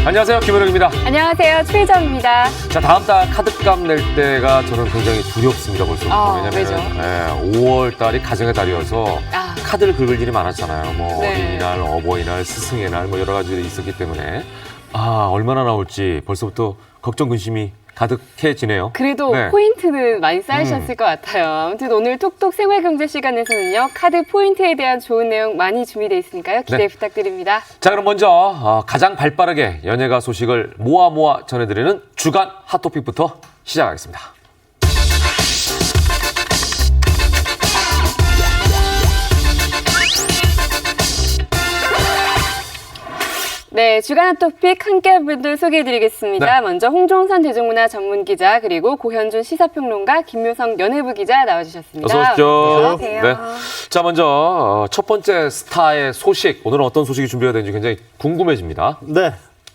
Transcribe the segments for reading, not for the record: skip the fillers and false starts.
안녕하세요, 김은영입니다. 안녕하세요, 최희정입니다. 자, 다음 달 카드값 낼 때가 저는 굉장히 두렵습니다, 벌써부터. 왜죠? 5월 달이 가정의 달이어서 카드를 긁을 일이 많았잖아요. 뭐 네. 어린이날, 어버이날, 스승의 날, 뭐 여러 가지들이 있었기 때문에 얼마나 나올지 벌써부터 걱정 근심이 가득해지네요. 그래도 네. 포인트는 많이 쌓이셨을 것 같아요. 아무튼 오늘 톡톡 생활경제 시간에서는요, 카드 포인트에 대한 좋은 내용 많이 준비되어 있으니까요. 기대 네. 부탁드립니다. 자, 그럼 먼저 가장 발빠르게 연예가 소식을 모아 전해드리는 주간 핫토픽부터 시작하겠습니다. 네, 주간 핫토픽 함께 분들 소개해드리겠습니다. 네. 먼저 홍종선 대중문화 전문기자, 그리고 고현준 시사평론가, 김묘성 연예부 기자 나와주셨습니다. 어서 오십시오. 안녕하세요. 네. 자, 먼저 첫 번째 스타의 소식, 오늘은 어떤 소식이 준비가 되는지 굉장히 궁금해집니다. 네,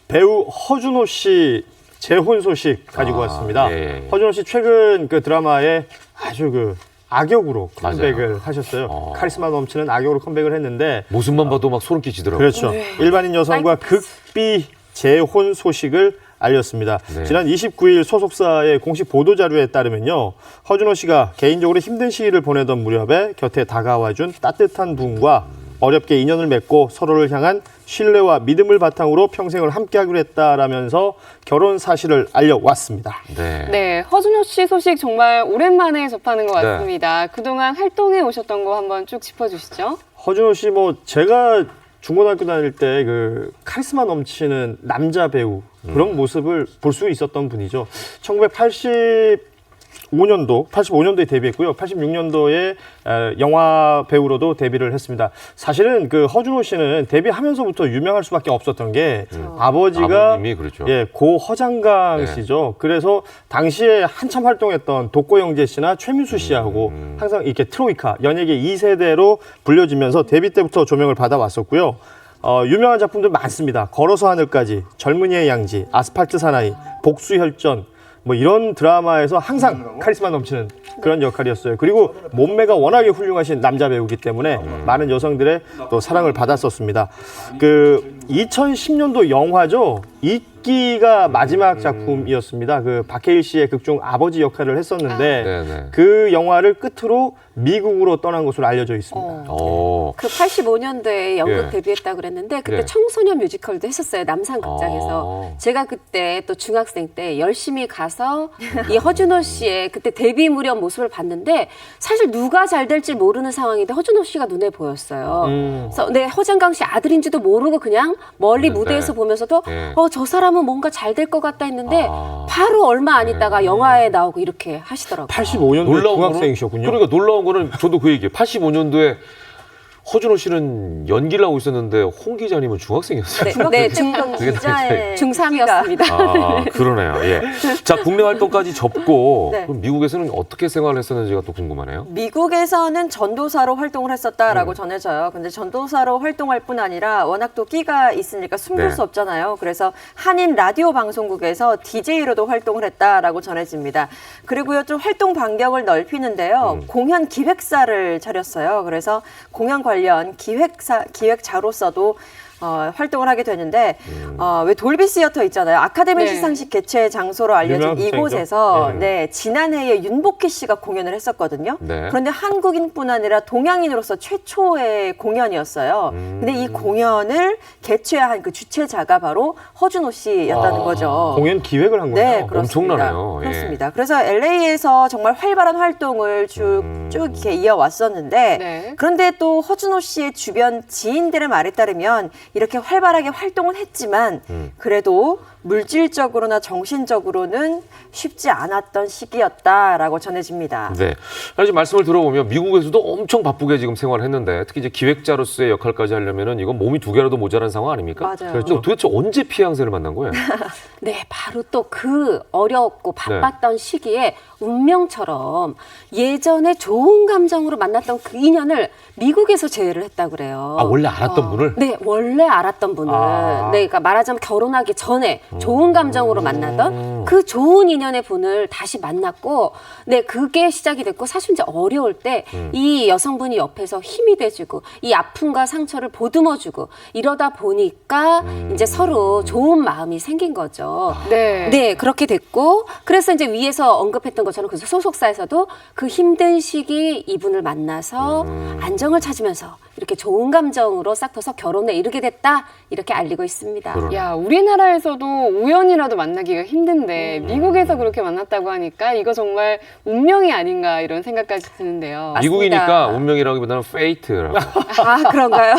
배우 허준호 씨 재혼 소식 가지고 왔습니다. 예. 허준호 씨 최근 그 드라마에 아주 악역으로 컴백을 맞아요. 하셨어요. 카리스마 넘치는 악역으로 컴백을 했는데 모습만 봐도 막 소름 끼치더라고요. 그렇죠. 일반인 여성과 극비 재혼 소식을 알렸습니다. 네. 지난 29일 소속사의 공식 보도자료에 따르면요. 허준호 씨가 개인적으로 힘든 시기를 보내던 무렵에 곁에 다가와준 따뜻한 분과 어렵게 인연을 맺고 서로를 향한 신뢰와 믿음을 바탕으로 평생을 함께하기로 했다라면서 결혼 사실을 알려왔습니다. 네. 네, 허준호 씨 소식 정말 오랜만에 접하는 것 네. 같습니다. 그동안 활동해 오셨던 거 한번 쭉 짚어주시죠. 허준호 씨 제가 중고등학교 다닐 때 그 카리스마 넘치는 남자 배우 그런 모습을 볼 수 있었던 분이죠. 85년도에 데뷔했고요. 86년도에 영화 배우로도 데뷔를 했습니다. 사실은 그 허준호 씨는 데뷔하면서부터 유명할 수밖에 없었던 게 아버지가 아버님이 그렇죠. 고 허장강 네. 씨죠. 그래서 당시에 한참 활동했던 독고영재 씨나 최민수 씨하고 항상 이렇게 트로이카 연예계 2세대로 불려지면서 데뷔 때부터 조명을 받아왔었고요. 유명한 작품들 많습니다. 걸어서 하늘까지, 젊은이의 양지, 아스팔트 사나이, 복수혈전 뭐 이런 드라마에서 항상 카리스마 넘치는 그런 역할이었어요. 그리고 몸매가 워낙에 훌륭하신 남자 배우이기 때문에 많은 여성들의 또 사랑을 받았었습니다. 그 2010년도 영화죠. 이끼가 마지막 작품이었습니다. 그 박해일 씨의 극중 아버지 역할을 했었는데 네네. 그 영화를 끝으로 미국으로 떠난 것으로 알려져 있습니다. 그 85년도에 연극 예. 데뷔했다고 그랬는데 그때 네. 청소년 뮤지컬도 했었어요. 남산극장에서. 아. 제가 그때 또 중학생 때 열심히 가서 이 허준호 씨의 그때 데뷔 무렵 모습을 봤는데 사실 누가 잘 될지 모르는 상황인데 허준호 씨가 눈에 보였어요. 그래서 네, 허장강 씨 아들인지도 모르고 그냥 멀리 네, 무대에서 네. 보면서도 네. 저 사람은 뭔가 잘 될 것 같다 했는데 아. 바로 얼마 안 있다가 영화에 나오고 이렇게 하시더라고요. 85년도에 놀라운 중학생이셨군요. 그러니까 놀라운 거는 저도 그 얘기예요. 85년도에 허준호 씨는 연기를 하고 있었는데 홍 기자님은 중학생이었어요. 네, 기자의 중3이었습니다. 아, 그러네요. 예. 자, 국내 활동까지 접고 네. 그럼 미국에서는 어떻게 생활을 했었는지가 또 궁금하네요. 미국에서는 전도사로 활동을 했었다라고 전해져요. 근데 전도사로 활동할 뿐 아니라 워낙 또 끼가 있으니까 숨길 네. 수 없잖아요. 그래서 한인 라디오 방송국에서 DJ로도 활동을 했다라고 전해집니다. 그리고요, 좀 활동 반경을 넓히는데요. 공연 기획사를 차렸어요. 그래서 공연 관련 기획자로서도 활동을 하게 되는데 왜 돌비 시어터 있잖아요. 아카데미 네. 시상식 개최 장소로 알려진 유명한 이곳에서 극장이죠. 네, 지난해에 윤복희 씨가 공연을 했었거든요. 네. 그런데 한국인뿐 아니라 동양인으로서 최초의 공연이었어요. 근데 이 공연을 개최한 그 주최자가 바로 허준호 씨였다는 거죠. 공연 기획을 한 거예요. 네, 그렇습니다. 엄청나네요. 예. 그렇습니다. 그래서 LA에서 정말 활발한 활동을 쭉 이렇게 이어왔었는데 네. 그런데 또 허준호 씨의 주변 지인들의 말에 따르면 이렇게 활발하게 활동은 했지만 그래도 물질적으로나 정신적으로는 쉽지 않았던 시기였다라고 전해집니다. 네. 아니, 지금 말씀을 들어보면 미국에서도 엄청 바쁘게 지금 생활을 했는데 특히 이제 기획자로서의 역할까지 하려면은 이건 몸이 두 개라도 모자란 상황 아닙니까? 맞아요. 근데 도대체 언제 피양새를 만난 거예요? 네, 바로 또 그 어렵고 바빴던 시기에 운명처럼 예전에 좋은 감정으로 만났던 그 인연을 미국에서 재회를 했다고 그래요. 아, 원래 알았던 분을? 네, 원래 알았던 분을. 네, 그러니까 말하자면 결혼하기 전에 좋은 감정으로 만나던 그 좋은 인연의 분을 다시 만났고, 네, 그게 시작이 됐고, 사실 이제 어려울 때 이 여성분이 옆에서 힘이 돼주고, 이 아픔과 상처를 보듬어주고, 이러다 보니까 이제 서로 좋은 마음이 생긴 거죠. 네. 네, 그렇게 됐고, 그래서 이제 위에서 언급했던 것처럼 그 소속사에서도 그 힘든 시기 이분을 만나서 안정을 찾으면서 이렇게 좋은 감정으로 싹 터서 결혼에 이르게 됐다, 이렇게 알리고 있습니다. 그러네. 야, 우리나라에서도 우연이라도 만나기가 힘든데 미국에서 그렇게 만났다고 하니까 이거 정말 운명이 아닌가 이런 생각까지 드는데요. 미국이니까 운명이라기보다는 페이트라고. 아, 그런가요?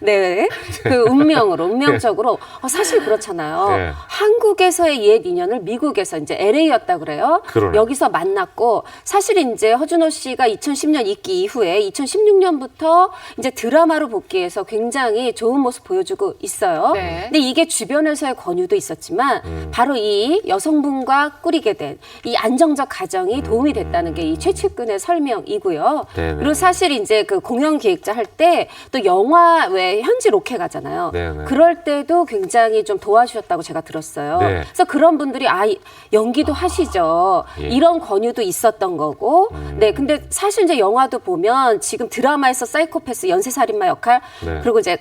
네. 그 운명적으로. 사실 그렇잖아요. 네. 한국에서의 옛 인연을 미국에서 이제 LA였다 그래요. 그러네. 여기서 만났고, 사실 이제 허준호 씨가 2010년 입기 이후에 2016년부터 이제 드라마로 복귀해서 굉장히 좋은 모습 보여주고 있어요. 네. 근데 이게 주변에서의 권유도 있었지만 바로 이 여성분과 꾸리게 된 이 안정적 가정이 도움이 됐다는 게 이 최측근의 설명이고요. 네네. 그리고 사실 이제 그 공연 기획자 할 때 또 영화 왜 현지 로케 가잖아요. 네네. 그럴 때도 굉장히 좀 도와주셨다고 제가 들었어요. 네. 그래서 그런 분들이 연기도 하시죠. 예. 이런 권유도 있었던 거고. 네, 근데 사실 이제 영화도 보면 지금 드라마에서 사이코패스 연쇄살인마 역할, 네. 그리고 이제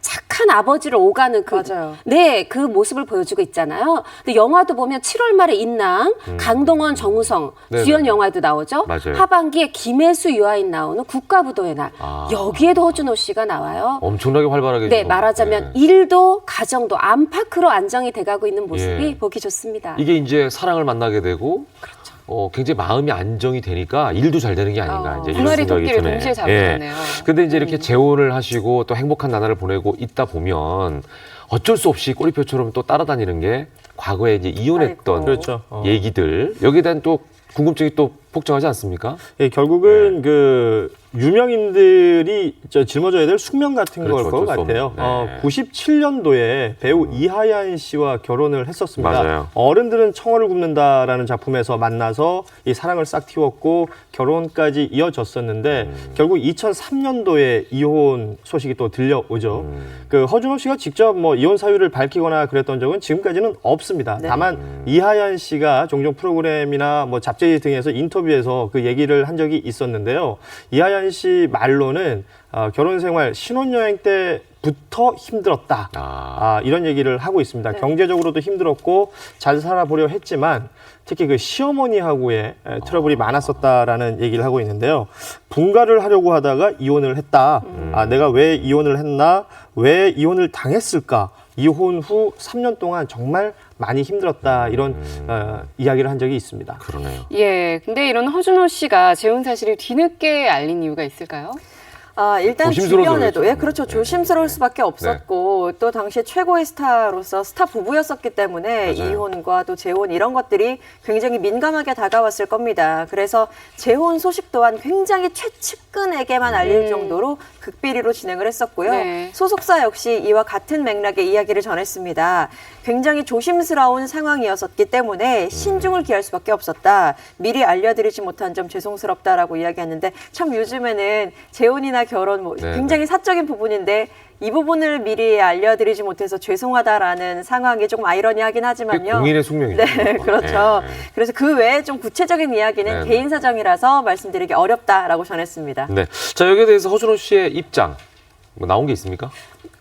착한 아버지를 오가는 그, 맞아요. 네, 그 모습을 보여주고 있잖아요. 근데 영화도 보면 7월 말에 인랑, 강동원, 정우성 네네. 주연 영화에도 나오죠. 맞아요. 하반기에 김혜수, 유아인 나오는 국가부도의 날. 아. 여기에도 허준호 씨가 나와요. 엄청나게 활발하게. 네, 지금. 말하자면 네. 일도 가정도 안팎으로 안정이 돼가고 있는 모습이 예. 보기 좋습니다. 이게 이제 사랑을 만나게 되고 굉장히 마음이 안정이 되니까 일도 잘 되는 게 아닌가 이제 두 이런 마리 생각이 토끼를 드네. 동시에 잡으셨네요. 근데 이제 이렇게 재혼을 하시고 또 행복한 나날을 보내고 있다 보면 어쩔 수 없이 꼬리표처럼 또 따라다니는 게 과거에 이제 이혼했던 아이고. 그렇죠. 얘기들 여기에 대한 또 궁금증이 또 폭증하지 않습니까? 예, 결국은 그 유명인들이 짊어져야 될 숙명 같은 그렇죠, 걸 것 어쩔 수 같아요. 없는, 네. 97년도에 배우 이하얀 씨와 결혼을 했었습니다. 맞아요. 어른들은 청어를 굽는다라는 작품에서 만나서 이 사랑을 싹 틔웠고 결혼까지 이어졌었는데 결국 2003년도에 이혼 소식이 또 들려오죠. 그 허준호 씨가 직접 뭐 이혼 사유를 밝히거나 그랬던 적은 지금까지는 없습니다. 네. 다만 이하얀 씨가 종종 프로그램이나 뭐 잡지 등에서 인터뷰에서 그 얘기를 한 적이 있었는데요. 이하얀 씨 말로는 결혼 생활 신혼여행 때부터 힘들었다. 이런 얘기를 하고 있습니다. 네. 경제적으로도 힘들었고 잘 살아보려 했지만 특히 그 시어머니하고의 트러블이 많았었다라는 얘기를 하고 있는데요. 분가를 하려고 하다가 이혼을 했다. 내가 왜 이혼을 했나? 왜 이혼을 당했을까? 이혼 후 3년 동안 정말 많이 힘들었다. 이런 이야기를 한 적이 있습니다. 그러네요. 예, 근데 이런 허준호 씨가 재혼 사실을 뒤늦게 알린 이유가 있을까요? 일단 조심스러워서 주변에도 그랬죠. 그렇죠. 네. 조심스러울 수밖에 없었고 또 당시에 최고의 스타로서 스타 부부였었기 때문에 맞아요. 이혼과 또 재혼 이런 것들이 굉장히 민감하게 다가왔을 겁니다. 그래서 재혼 소식 또한 굉장히 최측근에게만 알릴 정도로 극비리로 진행을 했었고요. 네. 소속사 역시 이와 같은 맥락의 이야기를 전했습니다. 굉장히 조심스러운 상황이었기 때문에 신중을 기할 수밖에 없었다. 미리 알려드리지 못한 점 죄송스럽다라고 이야기했는데 참 요즘에는 재혼이나 결혼 뭐 네, 굉장히 사적인 부분인데 이 부분을 미리 알려드리지 못해서 죄송하다라는 상황이 조금 아이러니하긴 하지만요. 공인의 숙명이죠. 네, 그렇죠. 네, 네. 그래서 그 외에 좀 구체적인 이야기는 네, 네. 개인 사정이라서 말씀드리기 어렵다라고 전했습니다. 네. 자, 여기에 대해서 허준호 씨의 입장 뭐 나온 게 있습니까?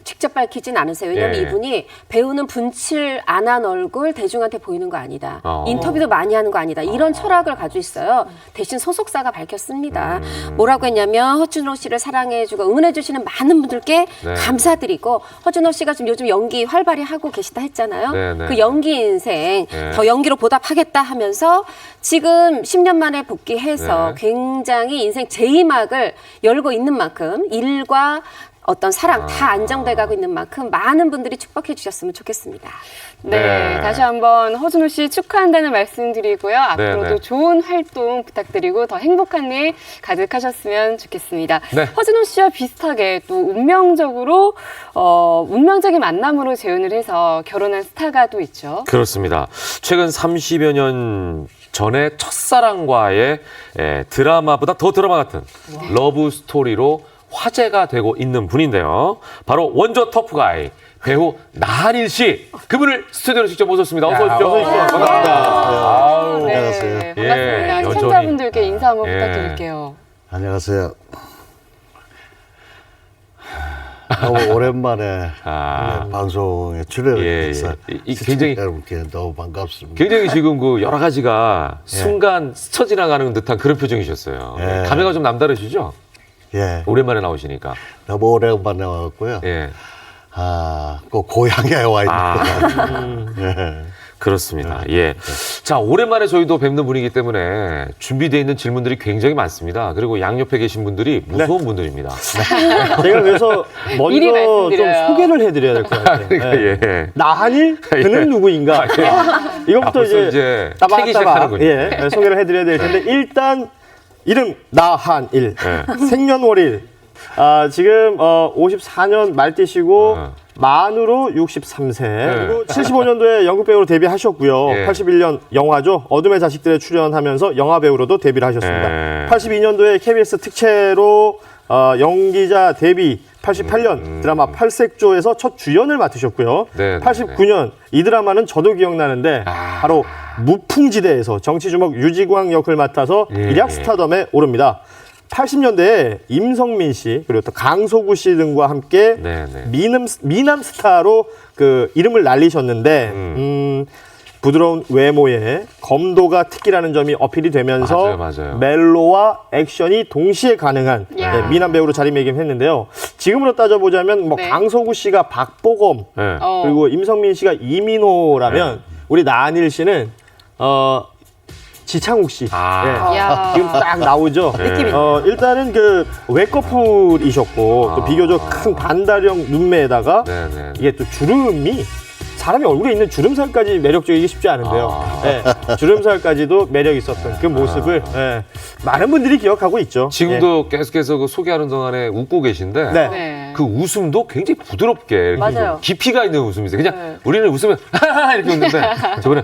직접 밝히진 않으세요. 왜냐하면 예. 이분이 배우는 분칠 안 한 얼굴 대중한테 보이는 거 아니다. 어. 인터뷰도 많이 하는 거 아니다. 이런 철학을 가지고 있어요. 대신 소속사가 밝혔습니다. 뭐라고 했냐면 허준호 씨를 사랑해주고 응원해주시는 많은 분들께 네. 감사드리고 허준호 씨가 지금 요즘 연기 활발히 하고 계시다 했잖아요. 네, 네. 그 연기 인생 네. 더 연기로 보답하겠다 하면서 지금 10년 만에 복귀해서 네. 굉장히 인생 제2막을 열고 있는 만큼 일과 어떤 사랑 다 안정돼 가고 있는 만큼 많은 분들이 축복해 주셨으면 좋겠습니다. 네, 네. 다시 한번 허준호 씨 축하한다는 말씀 드리고요. 앞으로도 네. 좋은 활동 부탁드리고 더 행복한 일 가득하셨으면 좋겠습니다. 네. 허준호 씨와 비슷하게 또 운명적으로 운명적인 만남으로 재혼을 해서 결혼한 스타가 또 있죠. 그렇습니다. 최근 30여 년 전에 첫사랑과의 드라마보다 더 드라마 같은 러브 스토리로 화제가 되고 있는 분인데요. 바로 원조 터프가이 배우 나한일 씨 그분을 스튜디오로 직접 모셨습니다. 어서 야, 오십시오. 어서 오십시오. 반갑습니다. 아우. 네, 안녕하세요. 반갑습니다. 예, 시청자분들께 인사 한번 예. 부탁드릴게요. 안녕하세요. 너무 오랜만에 아. 방송에 출연을 예, 해서 예. 굉장히- 여러분께 너무 반갑습니다. 굉장히 지금 그 여러 가지가 순간 스쳐 지나가는 듯한 그런 표정이셨어요. 예. 감회가 좀 남다르시죠? 예, 오랜만에 나오시니까. 너무 오랜만에 와갖고요. 예. 꼭 고향에 와 있는 아. 것 같아요. 예. 그렇습니다. 예. 자, 오랜만에 저희도 뵙는 분이기 때문에 준비되어 있는 질문들이 굉장히 많습니다. 그리고 양옆에 계신 분들이 무서운 분들입니다. 제가 그래서 미리 먼저 좀 말씀드려요. 소개를 해드려야 될 것 같아요. 그러니까, 예. 예. 나한일? 그는 누구인가? 이것부터 벌써 이제 이제 따바따바 캐기 시작하는군요. 예, 소개를 해드려야 될 텐데 일단 이름 나한일 네. 생년월일 지금 54년 말띠시고 만으로 63세 그리고 75년도에 연극 배우로 데뷔하셨고요. 예. 81년 영화죠. 어둠의 자식들에 출연하면서 영화 배우로도 데뷔를 하셨습니다. 예. 82년도에 KBS 특채로 연기자 데뷔 88년 드라마 팔색조에서 첫 주연을 맡으셨고요. 네, 네, 89년 이 드라마는 저도 기억나는데 바로 무풍지대에서 정치주먹 유지광 역을 맡아서 예. 일약 스타덤에 오릅니다. 80년대에 임성민 씨 그리고 또 강소구 씨 등과 함께 네, 네. 미남 스타로 그 이름을 날리셨는데 부드러운 외모에 검도가 특기라는 점이 어필이 되면서 맞아요. 멜로와 액션이 동시에 가능한 야. 미남 배우로 자리매김했는데요. 지금으로 따져보자면 뭐 네. 강서구 씨가 박보검 예. 그리고 임성민 씨가 이민호라면 우리 나한일 씨는 지창욱 씨. 아. 야. 지금 딱 나오죠. 느낌이 일단은 그 외꺼풀이셨고 또 비교적 큰 반다령 눈매에다가 네, 네. 이게 또 주름이 사람이 얼굴에 있는 주름살까지 매력적이기 쉽지 않은데요. 예, 주름살까지도 매력 있었던 그 모습을 예, 많은 분들이 기억하고 있죠. 지금도 계속해서 그 소개하는 동안에 웃고 계신데 예. 네. 네. 그 웃음도 굉장히 부드럽게 이렇게 맞아요. 좀 깊이가 있는 웃음이세요. 그냥 네. 우리는 웃으면 하하하 이렇게 웃는데 저번에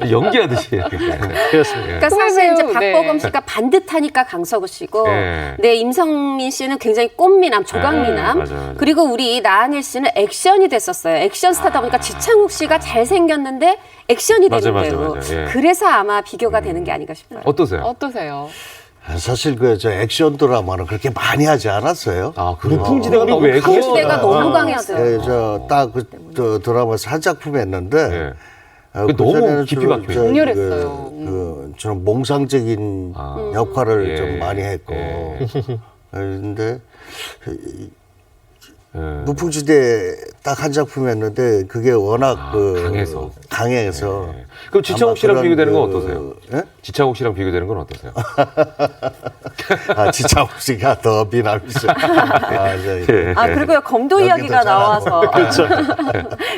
연기하듯이 이렇게. 그렇습니다. 그러니까 사실 이제 배우, 네. 박보검 씨가 반듯하니까 강서구 씨고, 네. 네 임성민 씨는 굉장히 꽃미남, 조각미남, 네, 맞아요. 그리고 우리 나한일 씨는 액션이 됐었어요. 액션 스타다 보니까 지창욱 씨가 잘 생겼는데 액션이 되는 맞아요, 배우. 맞아요. 예. 그래서 아마 비교가 되는 게 아닌가 싶어요. 어떠세요? 어떠세요? 사실 저 액션 드라마는 그렇게 많이 하지 않았어요. 아, 그래요? 무풍지대가 너무 왜 크게 무풍지대가 너무 강했어요. 예, 저딱그 드라마에서 한 작품 했는데 예. 그 너무 전에는 깊이 주로 박혀 저 강렬했어요. 저는 몽상적인 역할을 예. 좀 많이 했고 예. 그런데 예. 무풍지대 딱 한 작품 했는데 그게 워낙 강해서 예. 그럼 지창욱 씨랑 아마 비교되는 건 그런 어떠세요? 예? 지창욱 씨랑 비교되는 건 어떠세요? 지창욱 씨가 더 미남이죠. 예. 그리고요 검도 연기도 이야기가 잘하고. 나와서 그렇죠.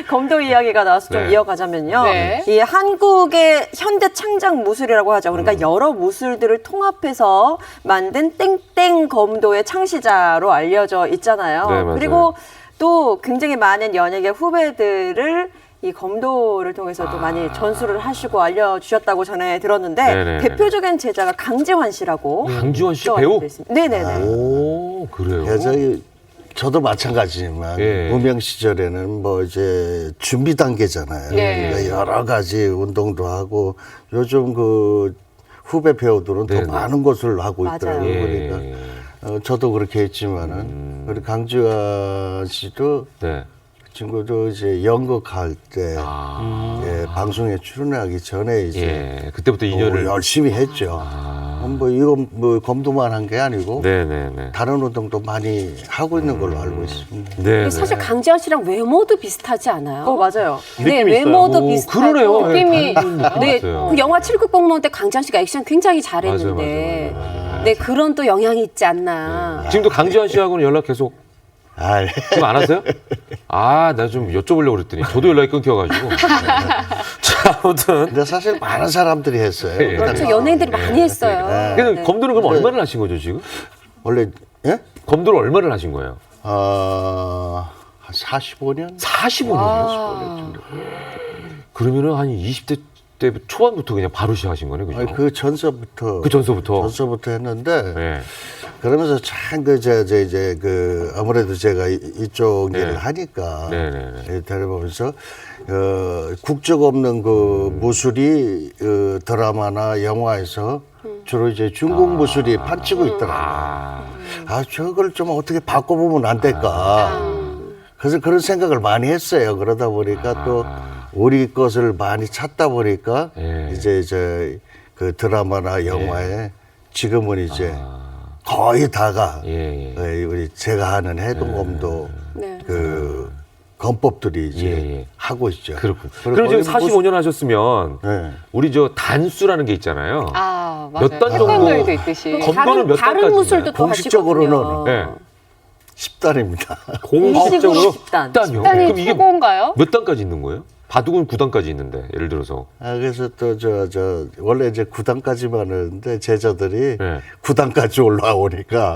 검도 이야기가 나와서 좀 네. 이어가자면요. 네. 이 한국의 현대 창작 무술이라고 하죠. 그러니까 여러 무술들을 통합해서 만든 땡땡 검도의 창시자로 알려져 있잖아요. 네, 맞아요. 그리고 또 굉장히 많은 연예계 후배들을 이 검도를 통해서도 많이 전수를 하시고 알려주셨다고 전에 들었는데 네네네. 대표적인 제자가 강지환 씨라고 강지원 씨 또 배우? 알려져 있습니다. 네네네. 오, 그래요? 저도 마찬가지지만 예. 무명 시절에는 뭐 이제 준비 단계잖아요. 네. 그러니까 여러 가지 운동도 하고 요즘 그 후배 배우들은 네네. 더 많은 것을 하고 맞아요. 있더라고요. 예. 그러니까 저도 그렇게 했지만은 우리 강지환 씨도 네. 그 친구도 이제 연극할 때 아. 예, 방송에 출연하기 전에 이제 예. 그때부터 인연을. 열심히 했죠. 뭐 이건 뭐 검도만 한 게 아니고 네네네. 다른 운동도 많이 하고 있는 걸로 알고 있습니다. 네. 근데 사실 강지현 씨랑 외모도 비슷하지 않아요? 맞아요. 네, 느낌이 있어요. 외모도 오, 비슷하고 그러네요. 느낌이 네, 있어요. 그 영화 7급 공무원 때 강지현 씨가 액션 굉장히 잘했는데 맞아요. 네, 그런 또 영향이 있지 않나. 지금도 강지환 씨하고는 연락 계속 아, 지금 안 하세요? 아, 나 좀 여쭤보려고 그랬더니 저도 연락이 끊겨가지고. 자, 아무튼. 근데 사실 많은 사람들이 했어요. 예. 그렇죠. 연예인들이 많이 했어요. 근데 네. 검도는 그럼 얼마를 하신 거죠, 지금? 원래 예? 검도를 얼마를 하신 거예요? 한 45년? 45년이요? 그러면은 한 20대 때 초반부터 그냥 바로 시작하신 거네, 그죠? 아니, 그 전서부터 그 전서부터? 전서부터 했는데 네. 그러면서 참 이제 아무래도 제가 이쪽 일을 네. 하니까 네네네. 데려보면서 국적 없는 그 무술이 드라마나 영화에서 주로 이제 중국 무술이 판치고 있더라고요. 저걸 좀 어떻게 바꿔보면 안 될까. 그래서 그런 생각을 많이 했어요. 그러다 보니까 또 우리 것을 많이 찾다 보니까 예. 이제 그 드라마나 영화에 지금은 이제 거의 다가 예. 우리 제가 하는 해동검도 네. 그 건법들이 이제 예. 하고 있죠. 그렇군. 그리고 그럼 지금 거의 45년 하셨으면 네. 우리 저 단수라는 게 있잖아요. 아, 맞아요. 몇 단 정도? 태권도에도 있듯이. 검도는 몇 다른 단까지 무술도 또 공식적으로는 하시거든요. 네. 10단입니다. 공식적으로 10단. 10단이요? 단이 그럼 이게 최고인가요? 몇 단까지 있는 거예요? 바둑은 9단까지 있는데 예를 들어서 그래서 또 원래 이제 9단까지만 하는데 제자들이 네. 9단까지 올라오니까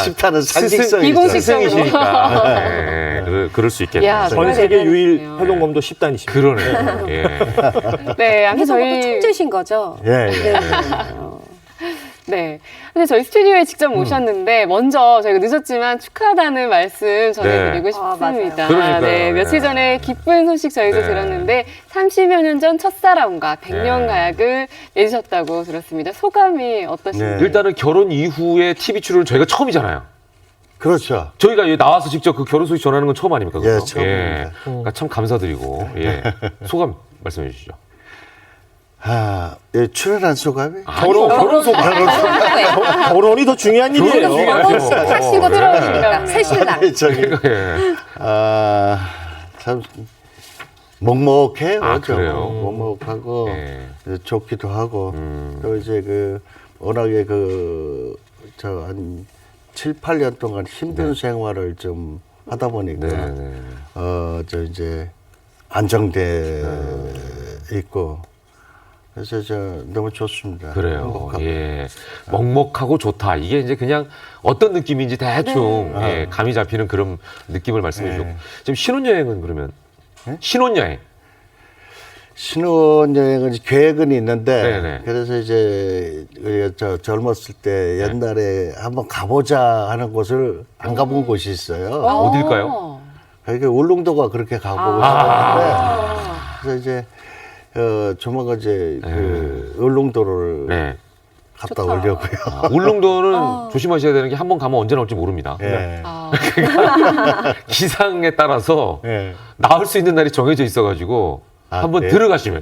10단은 상징성이 비공식적으로. 스승이시니까 네, 그럴 수 있겠네요. 야, 전 정말 세계 유일 대단하시네요. 회동검도 10단이십니다. 그러네요. 예. 네, 아무튼 해동검 저희 천재신 거죠? 예. 네. 근데 저희 스튜디오에 직접 모셨는데 먼저 저희가 늦었지만 축하하다는 말씀 전해드리고 네. 아, 맞아요. 싶습니다. 그러니까요. 네, 며칠 네. 전에 기쁜 소식 저희도 네. 들었는데 30여 년 전 첫사랑과 100년 네. 가약을 내주셨다고 들었습니다. 소감이 어떠신가요? 네. 일단은 결혼 이후에 TV 출연은 저희가 처음이잖아요. 그렇죠. 저희가 여기 나와서 직접 그 결혼 소식 전하는 건 처음 아닙니까? 예, 그죠? 처음입니다. 그러니까 참 감사드리고 예. 소감 말씀해 주시죠. 출연한 소감이? 결혼 소감. 결혼이 더 중요한 일이에요. 중요하죠. 하시고 들어오시니까 새신랑. 예. 참 먹먹해요. 그래요? 먹먹하고 예. 좋기도 하고 또 이제 워낙에 한 7, 8년 동안 힘든 생활을 좀 하다 보니까 네. 이제 안정돼 있고 그래서 너무 좋습니다. 그래요. 행복하고. 예. 먹먹하고 좋다. 이게 이제 그냥 어떤 느낌인지 대충 예, 감이 잡히는 그런 느낌을 말씀해 네. 주셨고. 지금 신혼여행은 그러면? 신혼여행. 신혼여행은 계획은 있는데 네네. 그래서 이제 우리가 젊었을 때 옛날에 한번 가보자 하는 곳을 안 가본 곳이 있어요. 어딜까요? 그러니까 울릉도가 그렇게 가보고 싶었는데 그래서 이제 조만간 이제 울릉도를 네. 갔다 오려고요. 울릉도는 조심하셔야 되는 게 한 번 가면 언제 나올지 모릅니다. 예. 기상에 따라서 예. 나올 수 있는 날이 정해져 있어가지고 한번 네. 들어가시면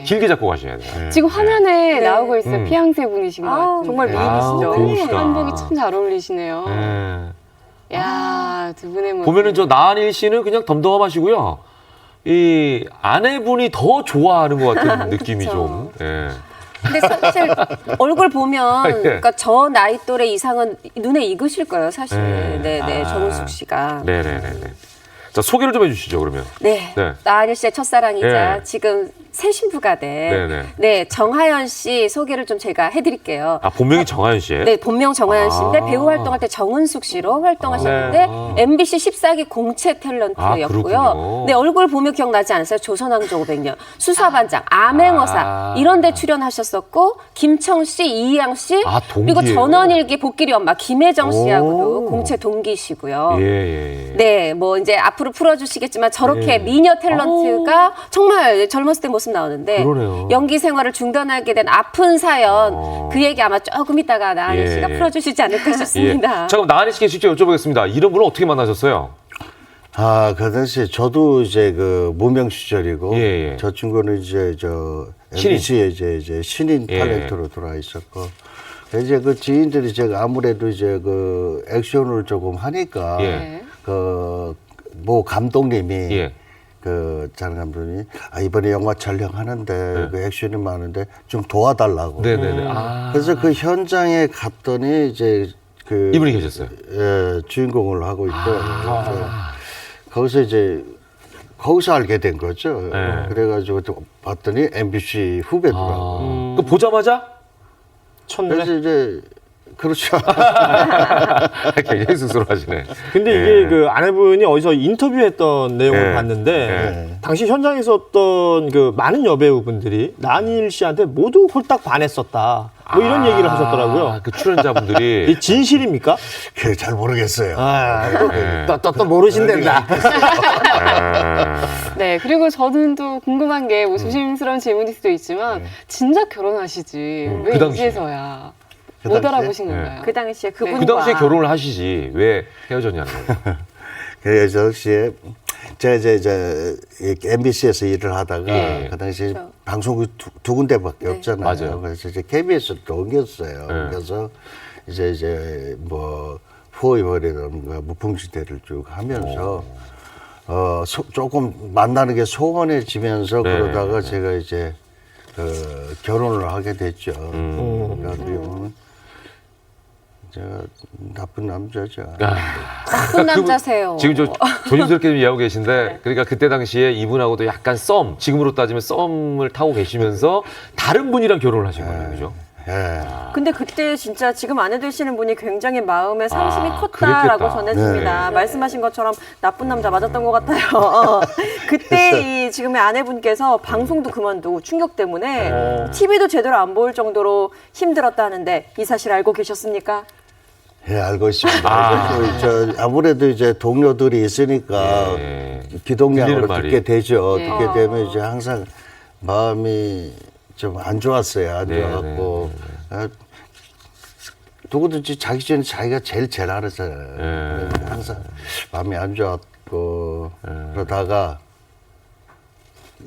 길게 잡고 가셔야 돼요. 지금 화면에 네. 나오고 있어요. 피앙세 분이신 것 같은데. 정말 미인이시죠. 고우시다. 한복이 참 잘 어울리시네요. 예. 야, 두 분의 모습. 보면은 저 나한일 씨는 그냥 덤덤하시고요. 이 아내분이 더 좋아하는 것 같은 느낌이 좀. 예. 근데 사실 얼굴 보면 예. 그러니까 저 나이 또래 이상은 눈에 익으실 거예요, 사실. 네. 네, 정은숙 씨가. 네네네. 자, 소개를 좀 해주시죠, 그러면. 네. 네. 나은일 씨의 첫사랑이자 네. 지금 새 신부가 된 네네. 네, 정하연 씨 소개를 좀 제가 해드릴게요. 아, 본명이 정하연 씨예요? 네, 본명 정하연 씨인데 아. 배우 활동할 때 정은숙 씨로 활동하셨는데 네. 아. MBC 14기 공채 아, 탤런트였고요. 그렇군요. 네, 얼굴 보면 기억나지 않으세요? 조선왕조 500년, 수사반장, 암행어사 아. 이런 데 출연하셨었고 김청 씨, 이희양 씨 아, 그리고 동기예요? 전원일기 복길이 엄마 김혜정 씨하고도 오. 공채 동기시고요. 예. 네, 뭐 이제 앞으로 풀어주시겠지만 저렇게 네. 미녀 탤런트가 정말 젊었을 때 모습 나오는데 그러네요. 연기 생활을 중단하게 된 아픈 사연 그 얘기 아마 조금 있다가 나은희 예. 씨가 풀어주시지 않을까 싶습니다. 잠깐 나한일 씨께 직접 여쭤보겠습니다. 이런 분은 어떻게 만나셨어요? 그 당시 저도 이제 무명 시절이고 예. 저 친구는 이제 신인. MBC에 이제 신인 예. 탤런트로 들어와 있었고 이제 지인들이 제가 아무래도 이제 액션을 조금 하니까 예. 모 감독님이 예. 장 감독님이 이번에 영화 촬영하는데 액션이 많은데 좀 도와달라고. 네네네. 그래서 그 현장에 갔더니 이제 이분이 계셨어요. 예, 주인공을 하고 있고 거기서 알게 된 거죠. 네. 그래가지고 또 봤더니 MBC 후배더라고요. 그 보자마자 첫눈에. 그래서 이제 그렇죠. 굉장히 쑥스러워하시네. 근데 이게 아내분이 어디서 인터뷰했던 내용을 네. 봤는데 네. 당시 현장에 있었던 많은 여배우분들이 나은일 씨한테 모두 홀딱 반했었다. 뭐 이런 얘기를 하셨더라고요. 그 출연자분들이 이 진실입니까? 그잘 모르겠어요. 또 모르신댄다. 네, 그리고 저는 또 궁금한 게 뭐 조심스러운 질문일 수도 있지만 진작 결혼하시지 왜 그 당시에. 이제서야 그 못 당시에? 알아보신 건가요? 그 당시에 그분과 그 당시에 결혼을 하시지 왜 헤어졌냐는 거예요. 그래서 역시 제가 이제 MBC에서 일을 하다가 예. 그 당시에 방송국 두 군데밖에 없잖아요. 맞아요. 그래서 이제 KBS로 또 옮겼어요. 네. 그래서 이제 뭐 후이월이라든가 무풍지대를 쭉 하면서 조금 만나는 게 소원해지면서 네. 그러다가 제가 이제 결혼을 하게 됐죠. 그러니까 어떻게 보면 제가 나쁜 남자죠. 나쁜 남자세요. 지금 저 조심스럽게 좀 이해하고 계신데, 그러니까 그때 당시에 이분하고도 약간 지금으로 따지면 썸을 타고 계시면서 다른 분이랑 결혼을 하신 거예요, 그죠? 예. 근데 그때 진짜 지금 아내 되시는 분이 굉장히 마음에 상심이 아, 컸다라고 그랬겠다. 전했습니다. 네. 말씀하신 것처럼 나쁜 남자 맞았던 것 같아요. 그때 이 지금의 아내분께서 방송도 그만두고 충격 때문에 TV도 제대로 안 보일 정도로 힘들었다는데 이 사실 알고 계셨습니까? 예, 알고 있습니다. 아무래도 이제 동료들이 있으니까 예. 기동량으로 들리는 말이. 듣게 되죠. 예. 듣게 되면 이제 항상 마음이 좀 안 좋았어요. 안 네, 좋았고. 누구든지 자기 전에 자기가 제일 알았어요. 네. 항상 마음이 안 좋았고 그러다가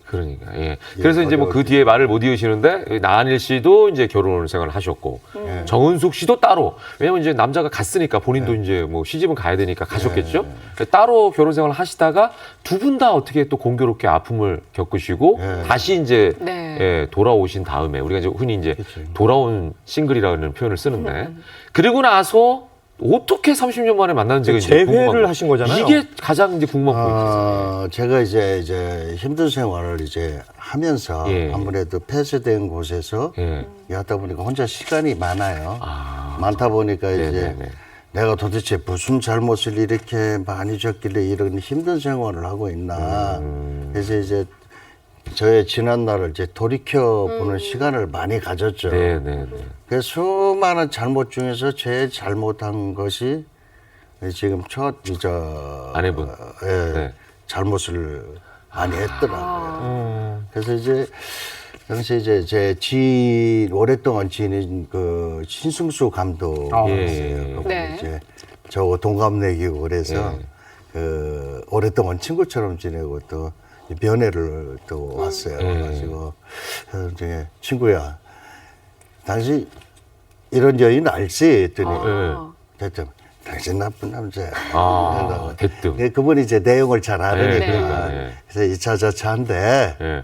그러니까, 예. 그래서 이제 뭐 그 뒤에 말을 못 이으시는데, 나한일 씨도 이제 결혼 생활을 하셨고, 정은숙 씨도 따로, 왜냐면 이제 남자가 갔으니까 본인도 이제 뭐 시집은 가야 되니까 가셨겠죠? 따로 결혼 생활을 하시다가 두 분 다 어떻게 또 공교롭게 아픔을 겪으시고, 다시 이제 네. 예, 돌아오신 다음에, 우리가 이제 흔히 이제 돌아온 싱글이라는 표현을 쓰는데, 그리고 나서 어떻게 30년 만에 만났는지가 이제 재회를 궁금한 하신 거잖아요. 이게 가장 이제 궁금한 포인트예요. 제가 이제 힘든 생활을 이제 하면서 예. 아무래도 폐쇄된 곳에서 예. 하다 보니까 혼자 시간이 많아요. 많다 보니까 이제 네네네. 내가 도대체 무슨 잘못을 이렇게 많이 졌길래 이런 힘든 생활을 하고 있나. 그래서 이제 저의 지난 날을 이제 돌이켜 보는 시간을 많이 가졌죠. 네네네. 그래서 수많은 잘못 중에서 제일 잘못한 것이 지금 첫 아내분. 예, 네. 잘못을 많이 했더라고요. 그래서 이제 당시 이제 제 오랫동안 지인 그 신승수 감독이었어요. 예. 그분이 네. 이제 저 동갑내기고 그래서 예. 그 오랫동안 친구처럼 지내고 또 면회를 또 왔어요. 그래가지고 그래서 이제 친구야, 당신 이런 여인 알지? 했더니 대뜸 당신 나쁜 남자야. 대뜸. 그분이 이제 내용을 잘 아르니까. 그러니까, 예. 그래서 이차저차한데 예.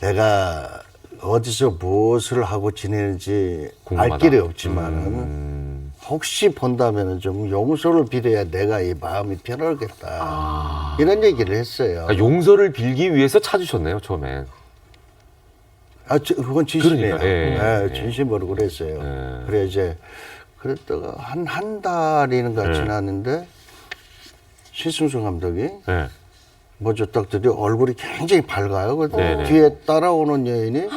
내가 어디서 무엇을 하고 지내는지 궁금하다. 알 길이 없지만은 혹시 본다면은 좀 용서를 빌어야 내가 이 마음이 편하겠다. 이런 얘기를 했어요. 그러니까 용서를 빌기 위해서 찾으셨네요, 처음엔. 그건 진심이에요. 그러니까, 예, 예. 진심으로 그랬어요. 예. 그래 이제 그랬다가 한 달이는가 지났는데 신승수 감독이 예. 먼저 딱 들여 얼굴이 굉장히 밝아요. 그래서 네네. 뒤에 따라오는 여인이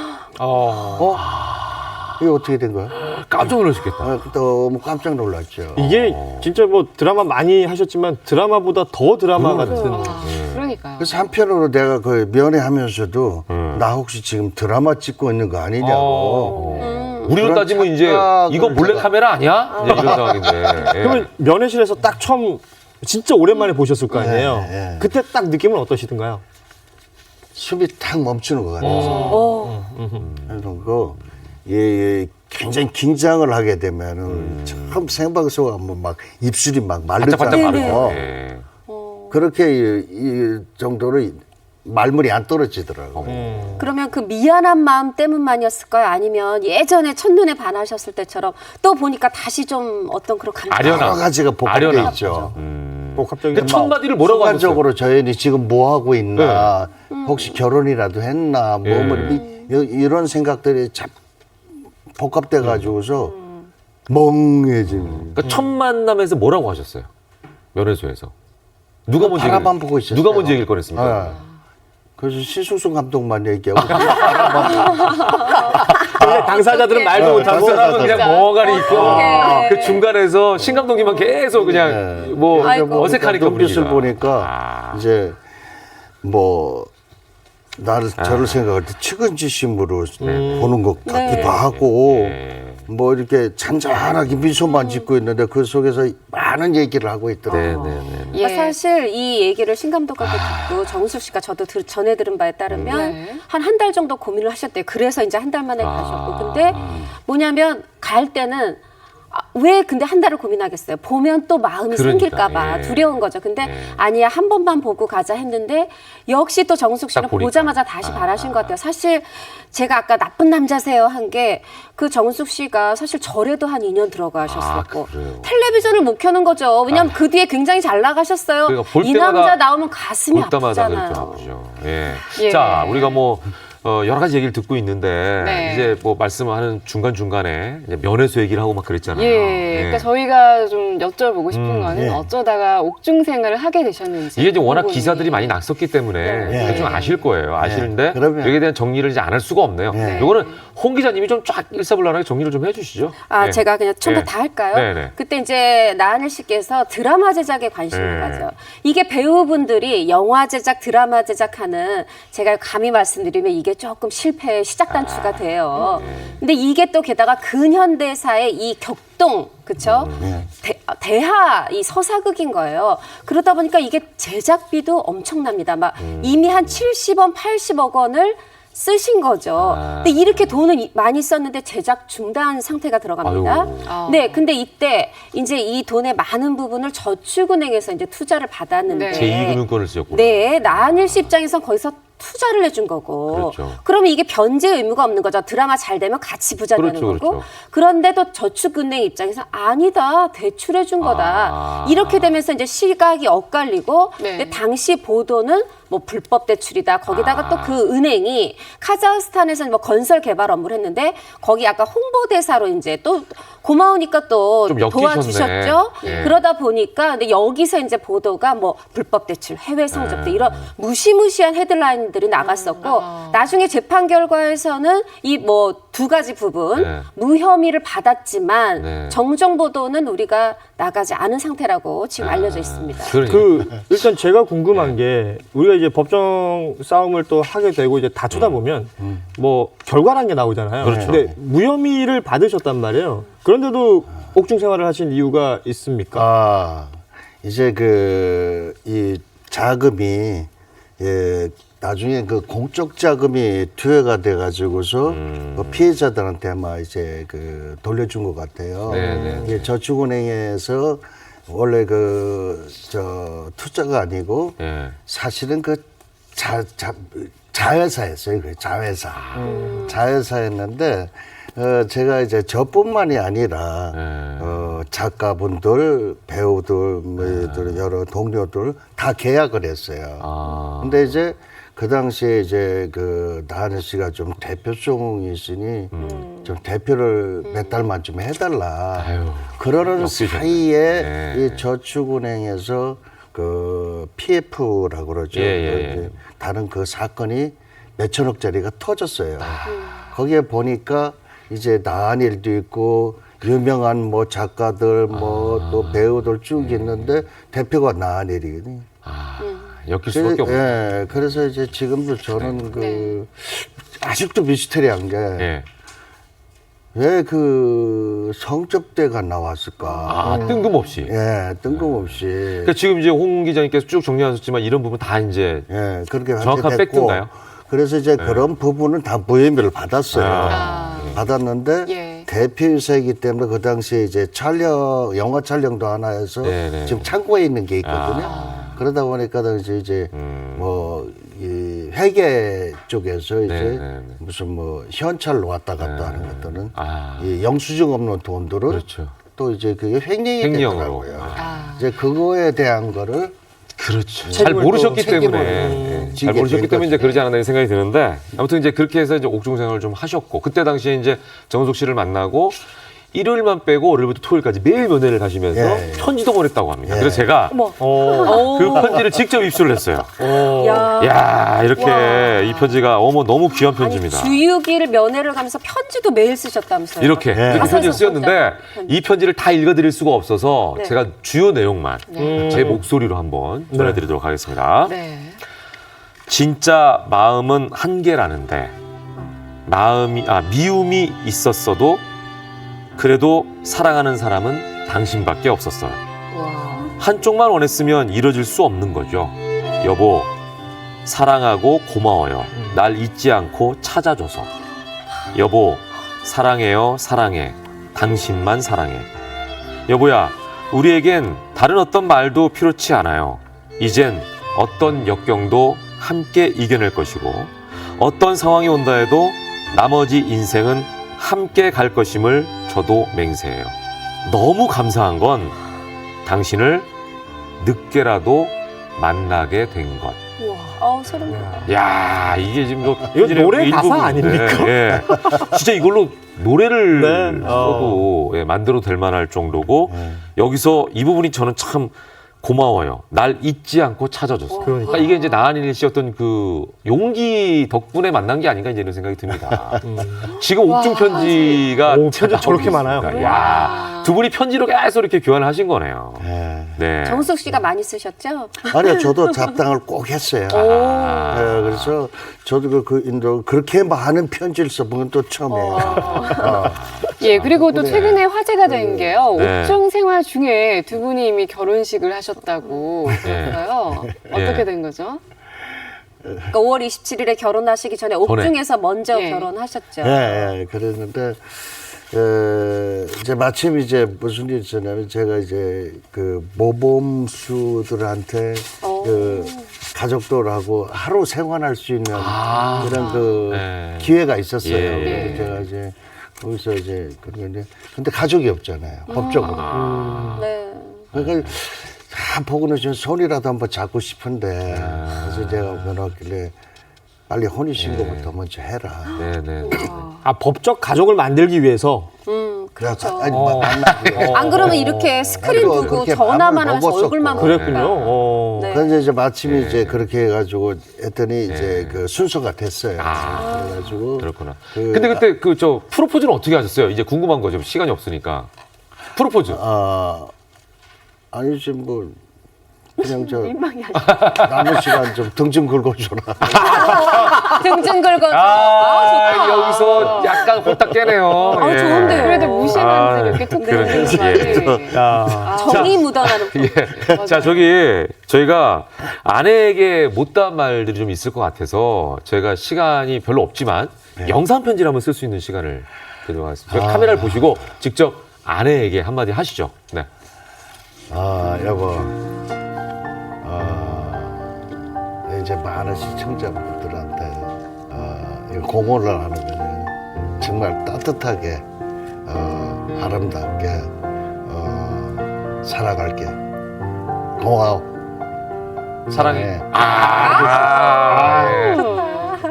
이게 어떻게 된 거야? 깜짝 놀라셨겠다. 너무 깜짝 놀랐죠. 이게 진짜 뭐 드라마 많이 하셨지만 드라마보다 더 드라마 같은. 그러니까요. 그래서 한편으로 내가 그 면회하면서도 나 혹시 지금 드라마 찍고 있는 거 아니냐고. 우리로 그런 따지면 이제 착각을 이거 몰래 제가- 카메라 아니야? 이제 이런 상황인데. 예. 그러면 면회실에서 딱 처음 진짜 오랜만에 보셨을 거 아니에요. 예. 그때 딱 느낌은 어떠시던가요? 숨이 탁 멈추는 것 같아서. 그래서 굉장히 긴장을 하게 되면은 처음 생방송 하면 막 입술이 막 반짝반짝 마르잖아요. 마르고. 예. 그렇게 이 정도로 말문이 안 떨어지더라고요. 그러면 그 미안한 마음 때문만이었을까요? 아니면 예전에 첫눈에 반하셨을 때처럼 또 보니까 다시 좀 어떤 그런 감정? 아련함. 여러 가지가 복합돼 아련함. 있죠. 복합적인 그 첫 마디를 뭐라고 하셨어요? 순간적으로 저희는 지금 뭐 하고 있나, 혹시 결혼이라도 했나, 이런 생각들이 복합돼 가지고서 멍해지는. 그러니까 첫 만남에서 뭐라고 하셨어요? 면회소에서. 누가 먼저 바라만 보고 있었어요. 누가 먼저 얘기를 꺼냈습니까? 그래서 신승수 감독만 얘기하고 근데 당사자들은 말도 어, 못하고. 사람은 그냥 멍하니 있고 네. 그 중간에서 신감 동기만 계속 그냥 뭐 아이고. 어색하니까 눈빛을 분위기가. 보니까 이제 뭐 저를 생각할 때 측은지심으로 보는 것 같기도 하고 뭐 이렇게 잔잔하게 미소만 짓고 있는데 그 속에서 많은 얘기를 하고 있더라고요. 예. 사실 이 얘기를 신감독한테 듣고 정은숙 씨가 저도 전해 들은 바에 따르면 네. 한 달 정도 고민을 하셨대요. 그래서 이제 한 달 만에 가셨고. 근데 뭐냐면 갈 때는 왜 근데 한 달을 고민하겠어요? 보면 또 마음이 그러니까, 생길까봐 예. 두려운 거죠. 근데 아니야, 한 번만 보고 가자 했는데 역시 또 정숙 씨는 딱 보니까. 보자마자 다시 바라신 것 같아요. 사실 제가 아까 나쁜 남자세요 한 게 그 정숙 씨가 사실 절에도 한 2년 들어가셨었고 그래요? 텔레비전을 못 켜는 거죠. 왜냐면 그 뒤에 굉장히 잘 나가셨어요. 그러니까 볼 이 때마다 남자 나오면 가슴이 볼 때마다 그렇게 아프잖아요. 아프죠. 예. 예. 자, 우리가 뭐 여러 가지 얘기를 듣고 있는데 네. 이제 뭐 말씀하는 중간중간에 이제 면회소 얘기를 하고 막 그랬잖아요. 예. 그러니까 저희가 좀 여쭤보고 싶은 거는 예. 어쩌다가 옥중 생활을 하게 되셨는지. 이게 이제 워낙 부분이. 기사들이 많이 났었기 때문에 네. 대충 아실 거예요. 아시는데 그러면- 여기에 대한 정리를 이제 안 할 수가 없네요. 네. 이거는 홍 기자님이 좀 쫙 일사불란하게 정리를 좀 해주시죠. 아, 예. 제가 그냥 처음부터 예. 다 할까요? 네네. 그때 이제 나은일 씨께서 드라마 제작에 관심을 네. 가져. 이게 배우분들이 영화 제작, 드라마 제작하는 제가 감히 말씀드리면 이게 조금 실패의 시작 단추가 돼요. 근데 이게 또 게다가 근현대사의 이 격동, 그쵸? 대하 이 서사극인 거예요. 그러다 보니까 이게 제작비도 엄청납니다. 막 이미 한 70원, 80억 원을 쓰신 거죠. 근데 이렇게 돈을 많이 썼는데 제작 중단 상태가 들어갑니다. 아유. 네, 근데 이때 이제 이 돈의 많은 부분을 저축은행에서 이제 투자를 받았는데 네. 제2금융권을 쓰였고. 네, 나은일 씨 입장에선 거기서 투자를 해준 거고. 그렇죠. 그러면 이게 변제 의무가 없는 거죠. 드라마 잘 되면 같이 부자 되는 그렇죠, 거고. 그렇죠. 그런데도 저축은행 입장에서 아니다, 대출해 준 거다. 이렇게 되면서 이제 시각이 엇갈리고. 네. 근데 당시 보도는 뭐 불법 대출이다. 거기다가 또 그 은행이 카자흐스탄에서 뭐 건설 개발 업무를 했는데 거기 아까 홍보대사로 이제 또 고마우니까 또 좀 엮이셨네. 도와주셨죠. 예. 그러다 보니까 근데 여기서 이제 보도가 뭐 불법 대출, 해외 성접대 이런 무시무시한 헤드라인들이 나갔었고 나중에 재판 결과에서는 이 뭐 두 가지 부분 네. 무혐의를 받았지만 네. 정정 보도는 우리가 나가지 않은 상태라고 지금 알려져 있습니다. 그러니까. 그 일단 제가 궁금한 게 우리가 이제 법정 싸움을 또 하게 되고 이제 다투다 보면 뭐 결과란 게 나오잖아요. 그렇죠. 근데 무혐의를 받으셨단 말이에요. 그런데도 옥중 생활을 하신 이유가 있습니까? 아, 이제 이 자금이 나중에 그 공적 자금이 투여가 돼가지고서 그 피해자들한테만 이제 돌려준 것 같아요. 네네. 이게 저축은행에서 원래 투자가 아니고 예. 사실은 자회사였어요. 자회사. 자회사였는데, 제가 이제 저뿐만이 아니라, 작가분들, 배우들, 여러 동료들 다 계약을 했어요. 근데 이제 그 당시에 이제 나은일 씨가 좀 대표성이 있으니 좀 대표를 몇 달만 좀 해달라. 아유, 그러는 엮이셨네. 사이에 네. 이 저축은행에서 PF라고 그러죠. 예. 다른 그 사건이 몇천억짜리가 터졌어요. 거기에 보니까 이제 나은일도 있고 유명한 뭐 작가들 뭐 또 배우들 쭉 있는데 대표가 나은일이거든요. 엮일 수밖에 없네. 예, 그래서 이제 지금도 저는 네. 아직도 미스테리한 게 왜 예. 성접대가 나왔을까? 뜬금없이. 예, 뜬금없이. 그러니까 지금 이제 홍 기자님께서 쭉 정리하셨지만 이런 부분 다 이제 예, 그렇게 정확한 됐고, 팩트인가요? 그래서 이제 그런 부분은 다 무혐의를 받았어요. 받았는데 예. 대표이사이기 때문에 그 당시에 이제 영화 촬영도 하나 해서 네네. 지금 창고에 있는 게 있거든요. 그러다 보니까 당시 이제 이 회계 쪽에서 이제 네네네. 무슨 뭐 현찰로 왔다 갔다 하는 것들은 아. 이 영수증 없는 돈들을 그렇죠. 또 이제 그게 횡령이 횡령으로. 되더라고요. 이제 그거에 대한 거를 그렇죠. 잘 책임을 모르셨기 또 때문에 책임을 잘 지게 모르셨기 된 때문에 이제 거죠. 그러지 않았나 생각이 드는데 아무튼 이제 그렇게 해서 이제 옥중 생활을 좀 하셨고 그때 당시에 이제 정은숙 씨를 만나고 일요일만 빼고 월요일부터 토요일까지 매일 면회를 가시면서 예. 편지도 보냈다고 합니다. 예. 그래서 제가 그 편지를 직접 입수를 했어요. 야, 이렇게 이 편지가 너무 귀한 편지입니다. 아니, 주유기를 면회를 가면서 편지도 매일 쓰셨다면서요. 이렇게 예. 편지를 쓰였는데 이 편지를 다 읽어드릴 수가 없어서 네. 제가 주요 내용만 제 목소리로 한번 전해드리도록 하겠습니다. 네. 진짜 마음은 한계라는데 미움이 있었어도 그래도 사랑하는 사람은 당신밖에 없었어요. 한쪽만 원했으면 이뤄질 수 없는 거죠. 여보, 사랑하고 고마워요. 날 잊지 않고 찾아줘서. 여보, 사랑해요, 사랑해. 당신만 사랑해. 여보야, 우리에겐 다른 어떤 말도 필요치 않아요. 이젠 어떤 역경도 함께 이겨낼 것이고 어떤 상황이 온다 해도 나머지 인생은 함께 갈 것임을 저도 맹세해요. 너무 감사한 건 당신을 늦게라도 만나게 된 것. 소름 돋아. 야, 이게 지금 이거 노래 가사 아닙니까? 예. 진짜 이걸로 노래를 네. 써도 만들어도 될 만할 정도고 여기서 이 부분이 저는 참 고마워요. 날 잊지 않고 찾아줘서. 그러니까 이게 이제 나한일 씨 어떤 그 용기 덕분에 만난 게 아닌가 이제 이런 생각이 듭니다. 지금 옥중 편지가 오, 편지 저렇게 많아요? 야, 두 분이 편지로 계속 이렇게 교환을 하신 거네요. 네. 정숙 씨가 많이 쓰셨죠? 아니요, 저도 잡담을 꼭 했어요. 네, 그래서 저도 그렇게 많은 편지를 써본 건 또 처음이에요. 예, 그리고 또 최근에 화제가 된 게요. 네. 옥중 생활 중에 두 분이 이미 결혼식을 하셨다고 들었어요. 어떻게 된 거죠? 그러니까 5월 27일에 결혼하시기 전에 옥중에서 먼저 예. 결혼하셨죠. 예, 그랬는데 이제 마침 이제 무슨 일이 있었냐면 제가 이제 그 모범수들한테 그 가족들하고 하루 생활할 수 있는 그런 그 네. 기회가 있었어요. 예. 그래서 제가 이제 거기서 이제 그런데 근데 가족이 없잖아요, 법적으로. 네. 그러니까 보고는 좀 손이라도 한번 잡고 싶은데 그래서 제가 면허길래 빨리 혼인신고부터 먼저 해라. 네네. 법적 가족을 만들기 위해서 그렇죠. 아니, 만나고요. 안 그러면 이렇게 스크린 그래도 두고 그렇게 전화만 밥을 하면서 먹었었고. 얼굴만 그랬군요. 네. 그래서 이제 마침에 이제 그렇게 해가지고 했더니 이제 그 순서가 됐어요. 그래가지고 그렇구나. 근데 그때 그 저 프로포즈는 어떻게 하셨어요? 이제 궁금한 거죠. 시간이 없으니까. 프로포즈. 아니지 뭐 그냥 저 남은 시간 좀 등 좀 긁어줘라. 등등 긁어서. 아, 여기서 약간 홀딱 깨네요. 예. 좋은데요. 그래도 무시한 채 이렇게 툭 내는 말이. 야, 정이 묻어나는. 예. 자, 저희가 아내에게 못다한 말들이 좀 있을 것 같아서 저희가 시간이 별로 없지만 영상 편지를 한번 쓸 수 있는 시간을 드리도록 하겠습니다. 저희 카메라를 보시고 직접 아내에게 한마디 하시죠. 네. 여보. 이제 많은 시청자분들한테 이 공헌을 하는 거는 정말 따뜻하게 아름답게 살아갈게. 고마워. 사랑해.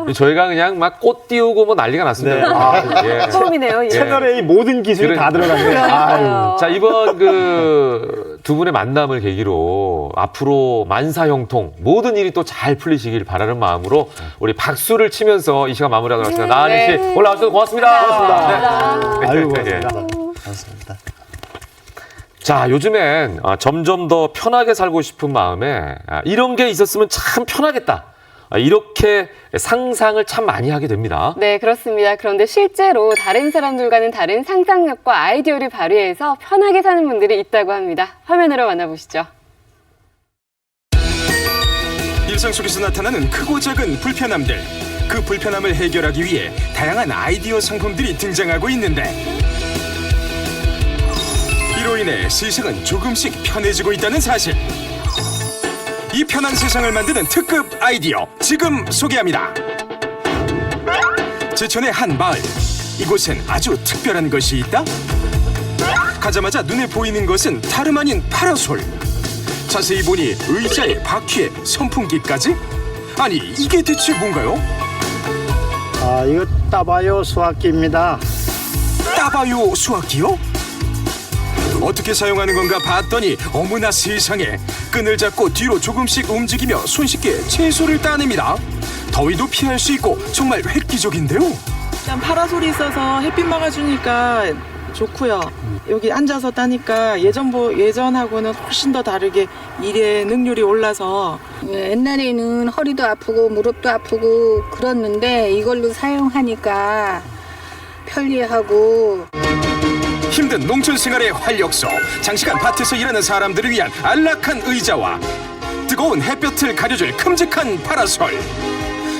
네. 저희가 그냥 막 꽃 띄우고 뭐 난리가 났습니다. 예. 처음이네요. 예. 채널의 이 모든 기술이 다 들어갔네. 아유. 자, 이번 그 두 분의 만남을 계기로 앞으로 만사형통 모든 일이 또 잘 풀리시길 바라는 마음으로 우리 박수를 치면서 이 시간 마무리하도록 하겠습니다. 나은희 씨 올라와주셔서 고맙습니다. 고맙습니다. 아유, 네. 고맙습니다. 감사합니다. 자, 요즘엔 점점 더 편하게 살고 싶은 마음에 이런 게 있었으면 참 편하겠다. 이렇게 상상을 참 많이 하게 됩니다. 네, 그렇습니다. 그런데 실제로 다른 사람들과는 다른 상상력과 아이디어를 발휘해서 편하게 사는 분들이 있다고 합니다. 화면으로 만나보시죠. 일상 속에서 나타나는 크고 작은 불편함들. 그 불편함을 해결하기 위해 다양한 아이디어 상품들이 등장하고 있는데 이로 인해 세상은 조금씩 편해지고 있다는 사실. 이 편한 세상을 만드는 특급 아이디어 지금 소개합니다. 제천의 한 마을. 이곳엔 아주 특별한 것이 있다. 가자마자 눈에 보이는 것은 다름 아닌 파라솔. 자세히 보니 의자에 바퀴에 선풍기까지? 아니 이게 대체 뭔가요? 이거 따바요 수학기입니다. 따바요 수학기요? 어떻게 사용하는 건가 봤더니 어머나 세상에 끈을 잡고 뒤로 조금씩 움직이며 손쉽게 채소를 따냅니다. 더위도 피할 수 있고 정말 획기적인데요. 일단 파라솔이 있어서 햇빛 막아주니까 좋고요. 여기 앉아서 따니까 예전하고는 훨씬 더 다르게 일의 능률이 올라서 옛날에는 허리도 아프고 무릎도 아프고 그랬는데 이걸로 사용하니까 편리하고. 힘든 농촌 생활의 활력소, 장시간 밭에서 일하는 사람들을 위한 안락한 의자와 뜨거운 햇볕을 가려줄 큼직한 파라솔,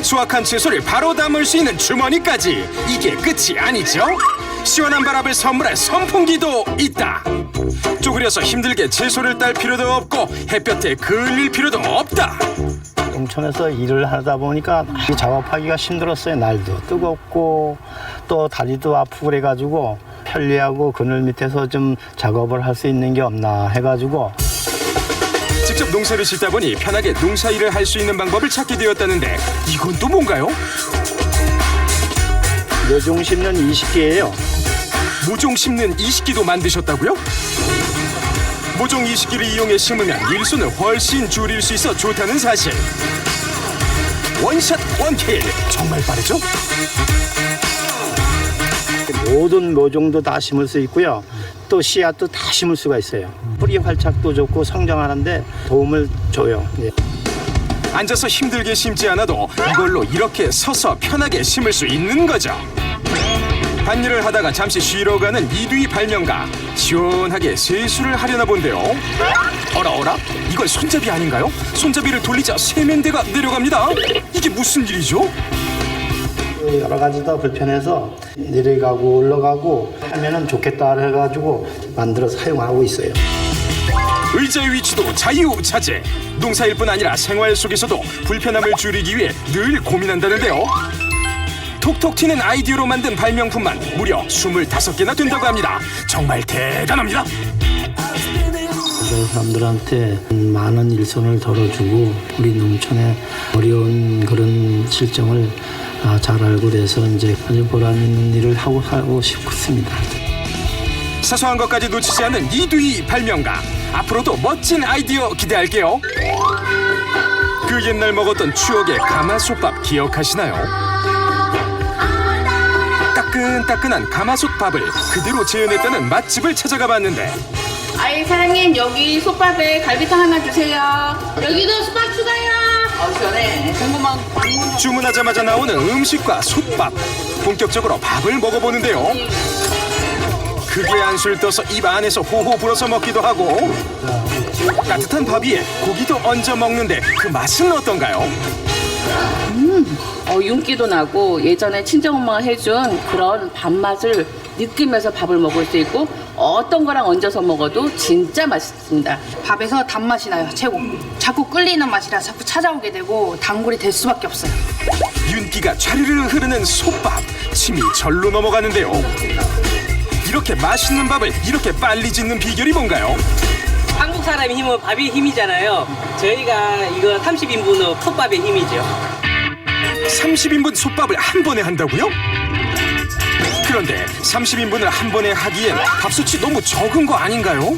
수확한 채소를 바로 담을 수 있는 주머니까지. 이게 끝이 아니죠. 시원한 바람을 선물할 선풍기도 있다. 쪼그려서 힘들게 채소를 딸 필요도 없고 햇볕에 그을릴 필요도 없다. 농촌에서 일을 하다 보니까 작업하기가 힘들었어요. 날도 뜨겁고 또 다리도 아프고 그래가지고 편리하고 그늘 밑에서 좀 작업을 할 수 있는 게 없나 해가지고 직접 농사를 짓다 보니 편하게 농사일을 할 수 있는 방법을 찾게 되었다는데 이건 또 뭔가요? 모종 심는 이식기예요. 모종 심는 이식기도 만드셨다고요? 모종 이식기를 이용해 심으면 일손을 훨씬 줄일 수 있어 좋다는 사실. 원샷 원킬 정말 빠르죠? 모든 모종도 다 심을 수 있고요. 또 씨앗도 다 심을 수가 있어요. 뿌리 활착도 좋고 성장하는데 도움을 줘요. 예. 앉아서 힘들게 심지 않아도 이걸로 이렇게 서서 편하게 심을 수 있는 거죠. 밭일을 하다가 잠시 쉬러 가는 이두희 발명가, 시원하게 세수를 하려나 본데요. 어라? 이건 손잡이 아닌가요? 손잡이를 돌리자 세면대가 내려갑니다. 이게 무슨 일이죠? 여러 가지 다 불편해서 내려가고 올라가고 하면은 좋겠다 해가지고 만들어 사용하고 있어요. 의자의 위치도 자유자재. 농사일뿐 아니라 생활 속에서도 불편함을 줄이기 위해 늘 고민한다는데요. 톡톡 튀는 아이디어로 만든 발명품만 무려 25개나 된다고 합니다. 정말 대단합니다. 사람들한테 많은 일손을 덜어주고 우리 농촌의 어려운 그런 실정을 잘 알고 돼서 이제 아주 보람 있는 일을 하고 싶습니다. 사소한 것까지 놓치지 않는 이두희 발명가. 앞으로도 멋진 아이디어 기대할게요. 그 옛날 먹었던 추억의 가마솥밥 기억하시나요? 따끈따끈한 가마솥밥을 그대로 재현했다는 맛집을 찾아가 봤는데 아이 사장님 여기 솥밥에 갈비탕 하나 주세요. 여기도 솥밥 추가요. 시원해. 궁금한 주문하자마자 나오는 음식과 솥밥. 본격적으로 밥을 먹어보는데요. 크게 한술 떠서 입 안에서 호호 불어서 먹기도 하고 따뜻한 밥 위에 고기도 얹어 먹는데 그 맛은 어떤가요? 윤기도 나고 예전에 친정엄마가 해준 그런 밥맛을 느끼면서 밥을 먹을 수 있고 어떤 거랑 얹어서 먹어도 진짜 맛있습니다. 밥에서 단맛이 나요. 최고. 자꾸 끌리는 맛이라 자꾸 찾아오게 되고 단골이 될 수밖에 없어요. 윤기가 좌르르 흐르는 솥밥. 침이 절로 넘어가는데요. 이렇게 맛있는 밥을 이렇게 빨리 짓는 비결이 뭔가요? 한국 사람의 힘은 밥이 힘이잖아요. 저희가 이거 30인분의 솥밥의 힘이죠. 30인분 솥밥을 한 번에 한다고요? 그런데 30인분을 한 번에 하기엔 밥솥이 너무 적은 거 아닌가요?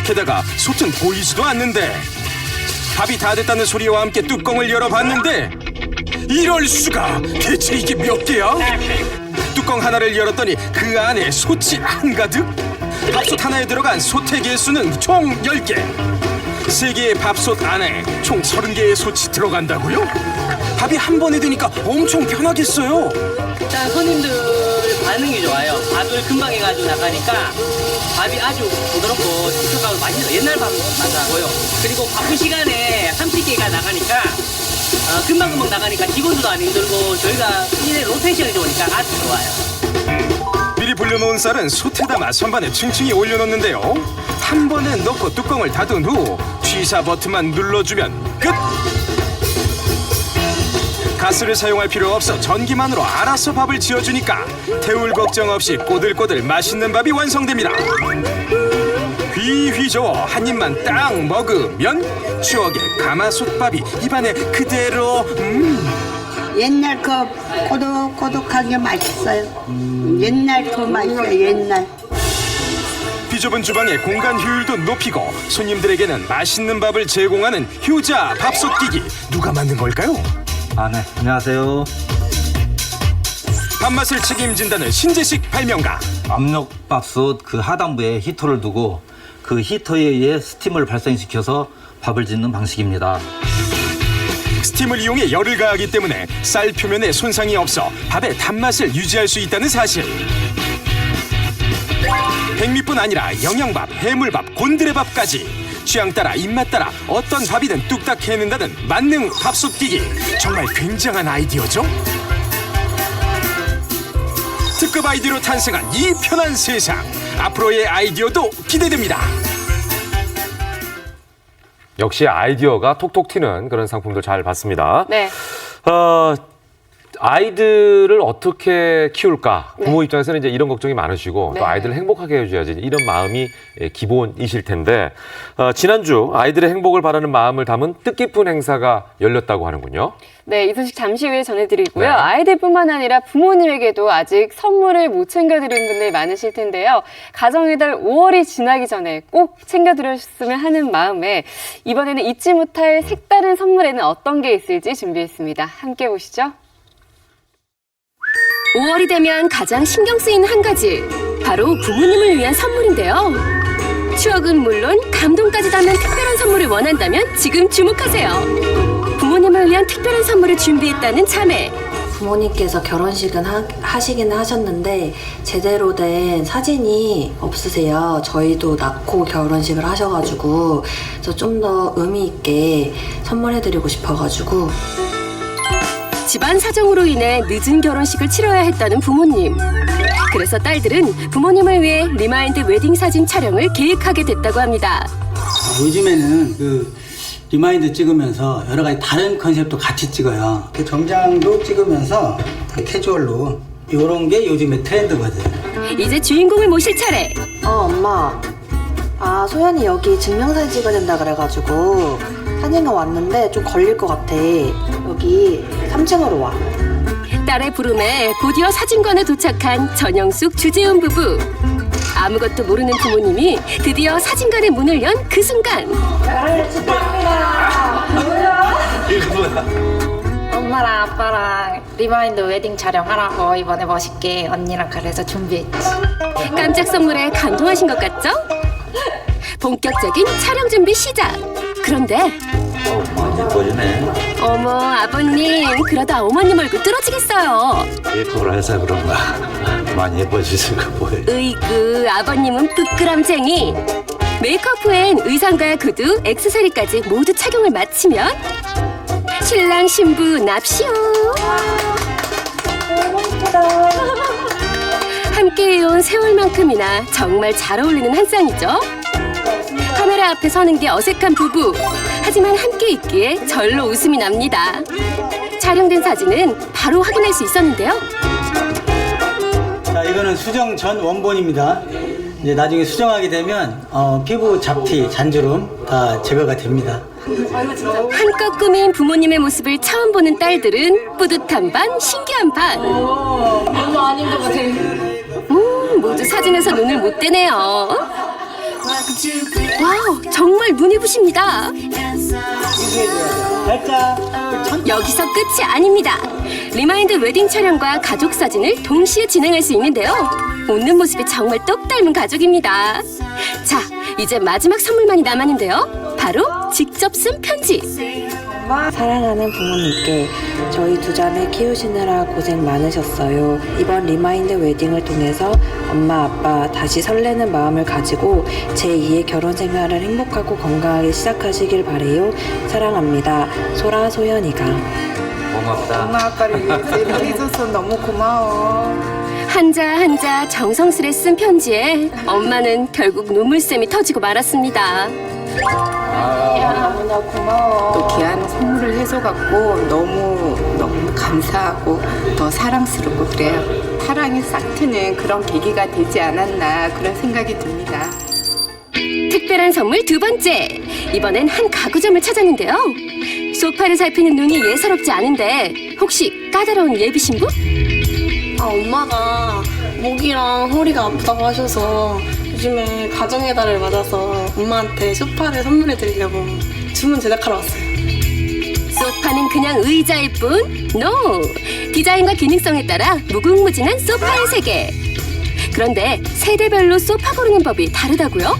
게다가 솥은 보이지도 않는데 밥이 다 됐다는 소리와 함께 뚜껑을 열어봤는데 이럴 수가! 대체 이게 몇 개야? 뚜껑 하나를 열었더니 그 안에 솥이 한가득? 밥솥 하나에 들어간 솥의 개수는 총 10개. 3개의 밥솥 안에 총 30개의 솥이 들어간다고요? 밥이 한 번에 되니까 엄청 편하겠어요. 일단 손님들 반응이 좋아요. 밥을 금방 해가지고 나가니까 밥이 아주 부드럽고 촉촉하고 맛있어요. 옛날 밥 맛나고요. 그리고 바쁜 시간에 30개가 나가니까 금방금방 나가니까 직원들도 안 힘들고 저희가 일에 로테이션이 좋으니까 아주 좋아요. 미리 불려놓은 쌀은 솥에 담아 선반에 층층이 올려놓는데요. 한 번에 넣고 뚜껑을 닫은 후 취사 버튼만 눌러주면 끝! 가스를 사용할 필요 없어 전기만으로 알아서 밥을 지어주니까 태울 걱정 없이 꼬들꼬들 맛있는 밥이 완성됩니다. 휘휘 저어 한 입만 딱 먹으면 추억의 가마솥밥이 입안에 그대로 옛날 그 꼬독꼬독하게 맛있어요. 옛날 그 맛이에요. 옛날. 비좁은 주방의 공간 효율도 높이고 손님들에게는 맛있는 밥을 제공하는 효자 밥솥기기. 누가 만든 걸까요? 네. 안녕하세요. 밥맛을 책임진다는 신재식 발명가. 압력밥솥 그 하단부에 히터를 두고 그 히터에 의해 스팀을 발생시켜서 밥을 짓는 방식입니다. 스팀을 이용해 열을 가하기 때문에 쌀 표면에 손상이 없어 밥의 단맛을 유지할 수 있다는 사실. 백미뿐 아니라 영양밥, 해물밥, 곤드레밥까지 취향 따라 입맛 따라 어떤 밥이든 뚝딱 해낸다는 만능 밥솥기기. 정말 굉장한 아이디어죠? 특급 아이디어로 탄생한 이 편한 세상. 앞으로의 아이디어도 기대됩니다. 역시 아이디어가 톡톡 튀는 그런 상품들 잘 봤습니다. 네. 아이들을 어떻게 키울까? 부모 네. 입장에서는 이제 이런 걱정이 많으시고 네. 또 아이들을 행복하게 해줘야지 이런 마음이 기본이실 텐데 지난주 아이들의 행복을 바라는 마음을 담은 뜻깊은 행사가 열렸다고 하는군요. 네, 이 소식 잠시 후에 전해드리고요. 네. 아이들뿐만 아니라 부모님에게도 아직 선물을 못 챙겨드린 분들 많으실 텐데요. 가정의 달 5월이 지나기 전에 꼭 챙겨드렸으면 하는 마음에 이번에는 잊지 못할 색다른 선물에는 어떤 게 있을지 준비했습니다. 함께 보시죠. 5월이 되면 가장 신경 쓰이는 한 가지, 바로 부모님을 위한 선물인데요. 추억은 물론 감동까지 담는 특별한 선물을 원한다면 지금 주목하세요. 부모님을 위한 특별한 선물을 준비했다는 자매. 부모님께서 결혼식은 하시기는 하셨는데 제대로 된 사진이 없으세요. 저희도 낳고 결혼식을 하셔가지고 그래서 좀 더 의미 있게 선물해드리고 싶어가지고. 집안 사정으로 인해 늦은 결혼식을 치러야 했다는 부모님. 그래서 딸들은 부모님을 위해 리마인드 웨딩 사진 촬영을 계획하게 됐다고 합니다. 요즘에는 그 리마인드 찍으면서 여러 가지 다른 컨셉도 같이 찍어요. 정장도 찍으면서 캐주얼로 이런 게 요즘에 트렌드거든. 이제 주인공을 모실 차례. 엄마. 소연이 여기 증명사진 찍어야 된다 그래가지고 사진관 왔는데 좀 걸릴 것 같아. 여기 3층으로 와. 딸의 부름에 곧이어 사진관에 도착한 전영숙, 주재훈 부부. 아무것도 모르는 부모님이 드디어 사진관의 문을 연 그 순간. 결혼을 축하합니다. 엄마랑 아빠랑 리마인드 웨딩 촬영하라고 이번에 멋있게 언니랑 그래서 준비했지. 깜짝 선물에 감동하신 것 같죠? 본격적인 촬영 준비 시작. 그런데 많이 예뻐지네. 어머 아버님, 그러다 어머님 얼굴 뚫어지겠어요. 메이크업을 해서 그런가. 많이 예뻐지실 거 보여요. 으이그, 아버님은 부끄럼쟁이. 메이크업 후엔 의상과 구두, 액세서리까지 모두 착용을 마치면 신랑 신부 납시오. 함께해온 세월만큼이나 정말 잘 어울리는 한 쌍이죠. 카메라 앞에 서는 게 어색한 부부. 하지만 함께 있기에 절로 웃음이 납니다. 촬영된 사진은 바로 확인할 수 있었는데요. 자, 이거는 수정 전 원본입니다. 이제 나중에 수정하게 되면 피부 잡티, 잔주름 다 제거가 됩니다. 한껏 꾸민 부모님의 모습을 처음 보는 딸들은 뿌듯한 반, 신기한 반. 너무 아닌 것 같아. 모두 사진에서 눈을 못 떼네요. 와우, 정말 눈이 부십니다. 여기서 끝이 아닙니다. 리마인드 웨딩 촬영과 가족 사진을 동시에 진행할 수 있는데요. 웃는 모습이 정말 똑 닮은 가족입니다. 자, 이제 마지막 선물만이 남았는데요. 바로 직접 쓴 편지. 사랑하는 부모님께 저희 두 자매 키우시느라 고생 많으셨어요. 이번 리마인드 웨딩을 통해서 엄마 아빠 다시 설레는 마음을 가지고 제2의 결혼 생활을 행복하고 건강하게 시작하시길 바래요. 사랑합니다. 소라 소연이가. 고맙다. 엄마 아빠를 위해서 이렇게 해줘서 너무 고마워. 한자 한자 정성스레 쓴 편지에 엄마는 결국 눈물샘이 터지고 말았습니다. 너무나 고마워. 또 귀한 선물을 해줘갖고 너무 감사하고 더 사랑스럽고 그래요. 사랑이 싹 트는 그런 계기가 되지 않았나 그런 생각이 듭니다. 특별한 선물 두 번째. 이번엔 한 가구점을 찾았는데요. 소파를 살피는 눈이 예사롭지 않은데 혹시 까다로운 예비 신부? 엄마가 목이랑 허리가 아프다고 하셔서 요즘에 가정의 달을 맞아서 엄마한테 소파를 선물해 드리려고 주문 제작하러 왔어요. 소파는 그냥 의자일 뿐? NO! 디자인과 기능성에 따라 무궁무진한 소파의 세계. 그런데 세대별로 소파 고르는 법이 다르다고요?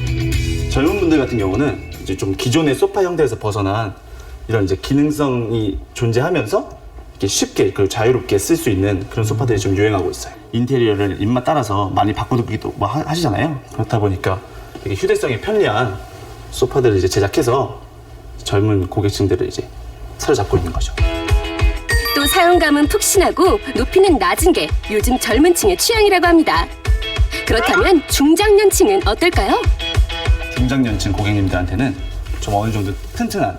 젊은 분들 같은 경우는 이제 좀 기존의 소파 형태에서 벗어난 이런 이제 기능성이 존재하면서 이렇게 쉽게 그리고 자유롭게 쓸 수 있는 그런 소파들이 좀 유행하고 있어요. 인테리어를 입맛 따라서 많이 바꾸기도 뭐 하시잖아요. 그렇다 보니까 되게 휴대성이 편리한 소파들을 이제 제작해서 젊은 고객층들을 이제 사로잡고 있는 거죠. 또 사용감은 푹신하고 높이는 낮은 게 요즘 젊은 층의 취향이라고 합니다. 그렇다면 중장년층은 어떨까요? 중장년층 고객님들한테는 좀 어느 정도 튼튼한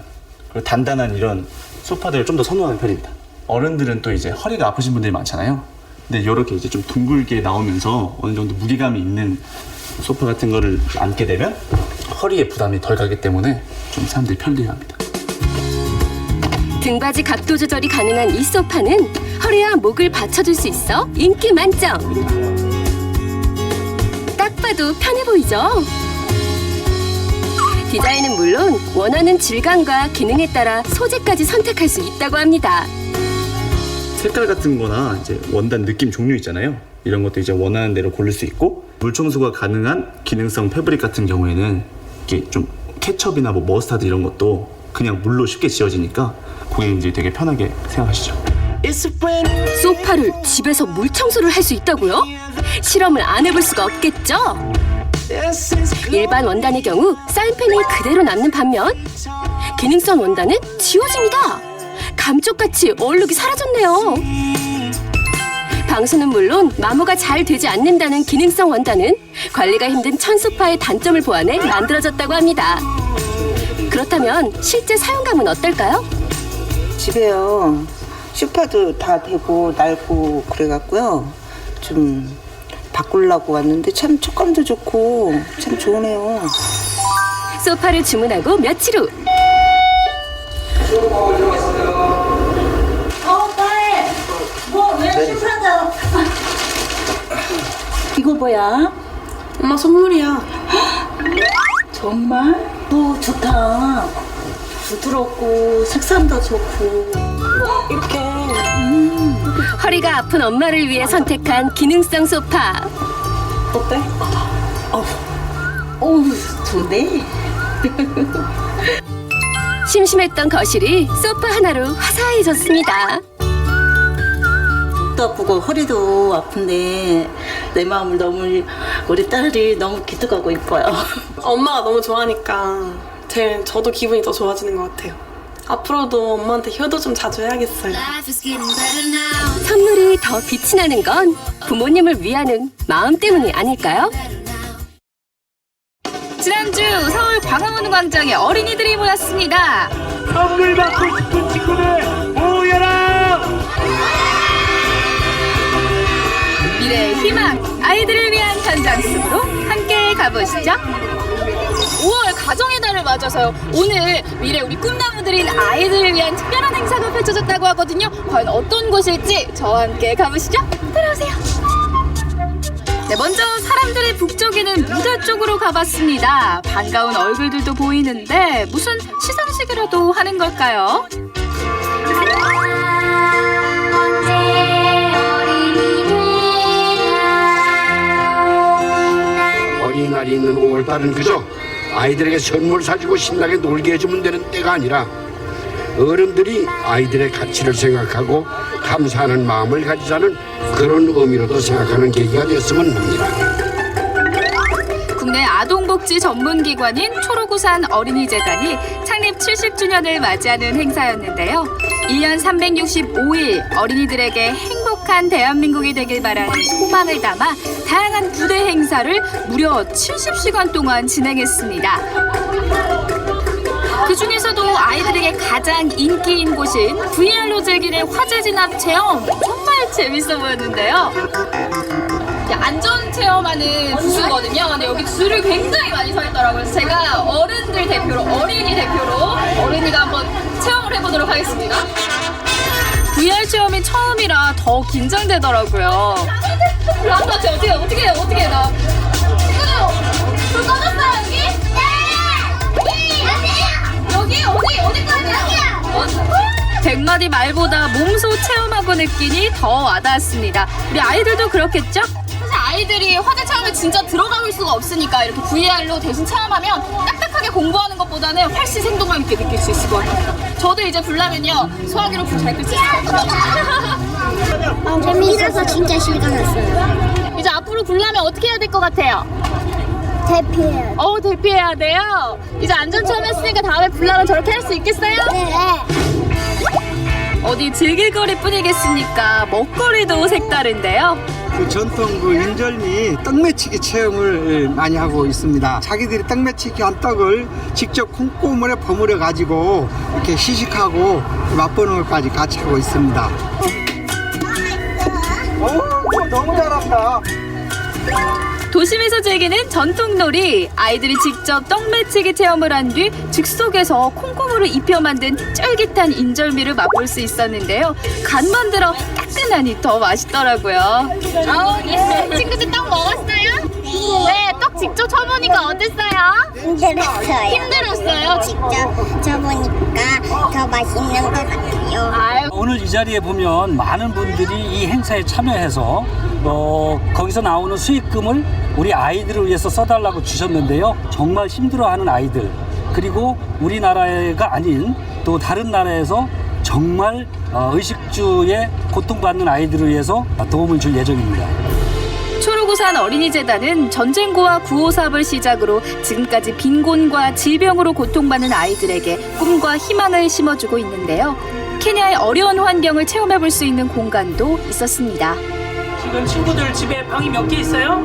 그리고 단단한 이런 소파들을 좀 더 선호하는 편입니다. 어른들은 또 이제 허리가 아프신 분들이 많잖아요. 근데 이렇게 이제 좀 둥글게 나오면서 어느 정도 무게감이 있는 소파 같은 거를 앉게 되면 허리에 부담이 덜 가기 때문에 좀 사람들이 편리해합니다. 등받이 각도 조절이 가능한 이 소파는 허리와 목을 받쳐줄 수 있어 인기 만점. 딱 봐도 편해 보이죠? 디자인은 물론 원하는 질감과 기능에 따라 소재까지 선택할 수 있다고 합니다. 색깔 같은 거나 이제 원단 느낌 종류 있잖아요. 이런 것도 이제 원하는 대로 고를 수 있고 물 청소가 가능한 기능성 패브릭 같은 경우에는 이게 좀 케첩이나 뭐 머스타드 이런 것도 그냥 물로 쉽게 지워지니까 고객님들이 되게 편하게 생각하시죠. 소파를 집에서 물 청소를 할 수 있다고요? 실험을 안 해볼 수가 없겠죠? 일반 원단의 경우 사인펜이 그대로 남는 반면 기능성 원단은 지워집니다. 감쪽같이 얼룩이 사라졌네요. 방수는 물론 마모가 잘 되지 않는다는 기능성 원단은 관리가 힘든 천소파의 단점을 보완해 만들어졌다고 합니다. 그렇다면 실제 사용감은 어떨까요? 집에요. 소파도 다 되고 낡고 그래갖고요. 좀 바꾸려고 왔는데 참 촉감도 좋고 참 좋으네요. 소파를 주문하고 며칠 후 딸! 왜 심사자? 이거 뭐야? 엄마 선물이야. 정말? 좋다. 부드럽고 색감도 좋고 이렇게 허리가 아픈 엄마를 위해 선택한 기능성 소파. 어때? 좋네. 심심했던 거실이 소파 하나로 화사해졌습니다. 목도 아프고 허리도 아픈데 내 마음을 너무 우리 딸이 너무 기특하고 이뻐요. 엄마가 너무 좋아하니까 저도 기분이 더 좋아지는 것 같아요. 앞으로도 엄마한테 효도 좀 자주 해야겠어요. 선물이 더 빛이 나는 건 부모님을 위하는 마음 때문이 아닐까요? 지난주 서울 광화문 광장에 어린이들이 모였습니다. 선물 받고 싶은 친구들 모여라! 미래의 희망, 아이들을 위한 현장 속으로 함께 가보시죠. 5월 가정의 달을 맞아서요. 오늘 미래 우리 꿈나무들인 아이들을 위한 특별한 행사가 펼쳐졌다고 하거든요. 과연 어떤 곳일지 저와 함께 가보시죠. 따라오세요. 네, 먼저 사람들의 북적이는 무대 쪽으로 가봤습니다. 반가운 얼굴들도 보이는데 무슨 시상식이라도 하는 걸까요? 어린이날이 있는 5월달은 그저 아이들에게 선물 사주고 신나게 놀게 해주면 되는 때가 아니라 어른들이 아이들의 가치를 생각하고 감사하는 마음을 가지자는 그런 의미로도 생각하는 계기가 되었으면 합니다. 국내 아동복지 전문기관인 초록우산 어린이재단이 창립 70주년을 맞이하는 행사였는데요. 1년 365일 어린이들에게 행복한 대한민국이 되길 바라는 소망을 담아 다양한 부대 행사를 무려 70시간 동안 진행했습니다. 그 중에서도 아이들에게 가장 인기인 곳인 VR로 즐기는 화재 진압 체험 정말 재밌어 보였는데요. 안전 체험하는 부스거든요. 근데 여기 줄을 굉장히 많이 서 있더라고요. 그래서 제가 어른들 대표로, 어린이 대표로 어린이가 한번 체험을 해보도록 하겠습니다. VR 체험이 처음이라 더 긴장되더라고요. 어떻게 해요? 나 불 꺼졌어요 여기? 네! 여기 어디까지야? 100마디 말보다 몸소 체험하고 느끼니 더 와닿았습니다. 우리 아이들도 그렇겠죠? 사실 아이들이 화재 체험에 진짜 들어갈 수가 없으니까 이렇게 VR로 대신 체험하면 딱딱하게 공부하는 것보다는 훨씬 생동감 있게 느낄 수 있을 것 같아요. 저도 이제 불나면요 소화기로 불 잘 끌 수 있을 것 같아요. 재미있어서 진짜 실감 났어요. 이제 앞으로 불나면 어떻게 해야 될 것 같아요? 대피해야 돼. 대피해야 돼요? 이제 안전 체험했으니까 다음에 불나면 저렇게 할 수 있겠어요? 네. 어디 즐길 거리뿐이겠습니까? 먹거리도 색다른데요. 그 전통 그 인절미 떡매치기 체험을 많이 하고 있습니다. 자기들이 떡매치기 한 떡을 직접 콩고물에 버무려 가지고 이렇게 시식하고 맛보는 것까지 같이 하고 있습니다. 너무 잘한다. 도심에서 즐기는 전통놀이, 아이들이 직접 떡매치기 체험을 한 뒤 즉석에서 콩고물을 입혀 만든 쫄깃한 인절미를 맛볼 수 있었는데요. 간만 들어 따끈하니 더 맛있더라고요. 친구들 떡 먹었어요? 네, 떡 직접 쳐보니까 어땠어요? 힘들었어요. 힘들었어요? 직접 쳐보니까 더 맛있는 것 같아요. 오늘 이 자리에 보면 많은 분들이 이 행사에 참여해서 거기서 나오는 수익금을 우리 아이들을 위해서 써달라고 주셨는데요. 정말 힘들어하는 아이들, 그리고 우리나라가 아닌 또 다른 나라에서 정말 의식주에 고통받는 아이들을 위해서 도움을 줄 예정입니다. 초록우산 어린이재단은 전쟁고와 구호 사업을 시작으로 지금까지 빈곤과 질병으로 고통받는 아이들에게 꿈과 희망을 심어주고 있는데요. 케냐의 어려운 환경을 체험해볼 수 있는 공간도 있었습니다. 지금 친구들 집에 방이 몇 개 있어요?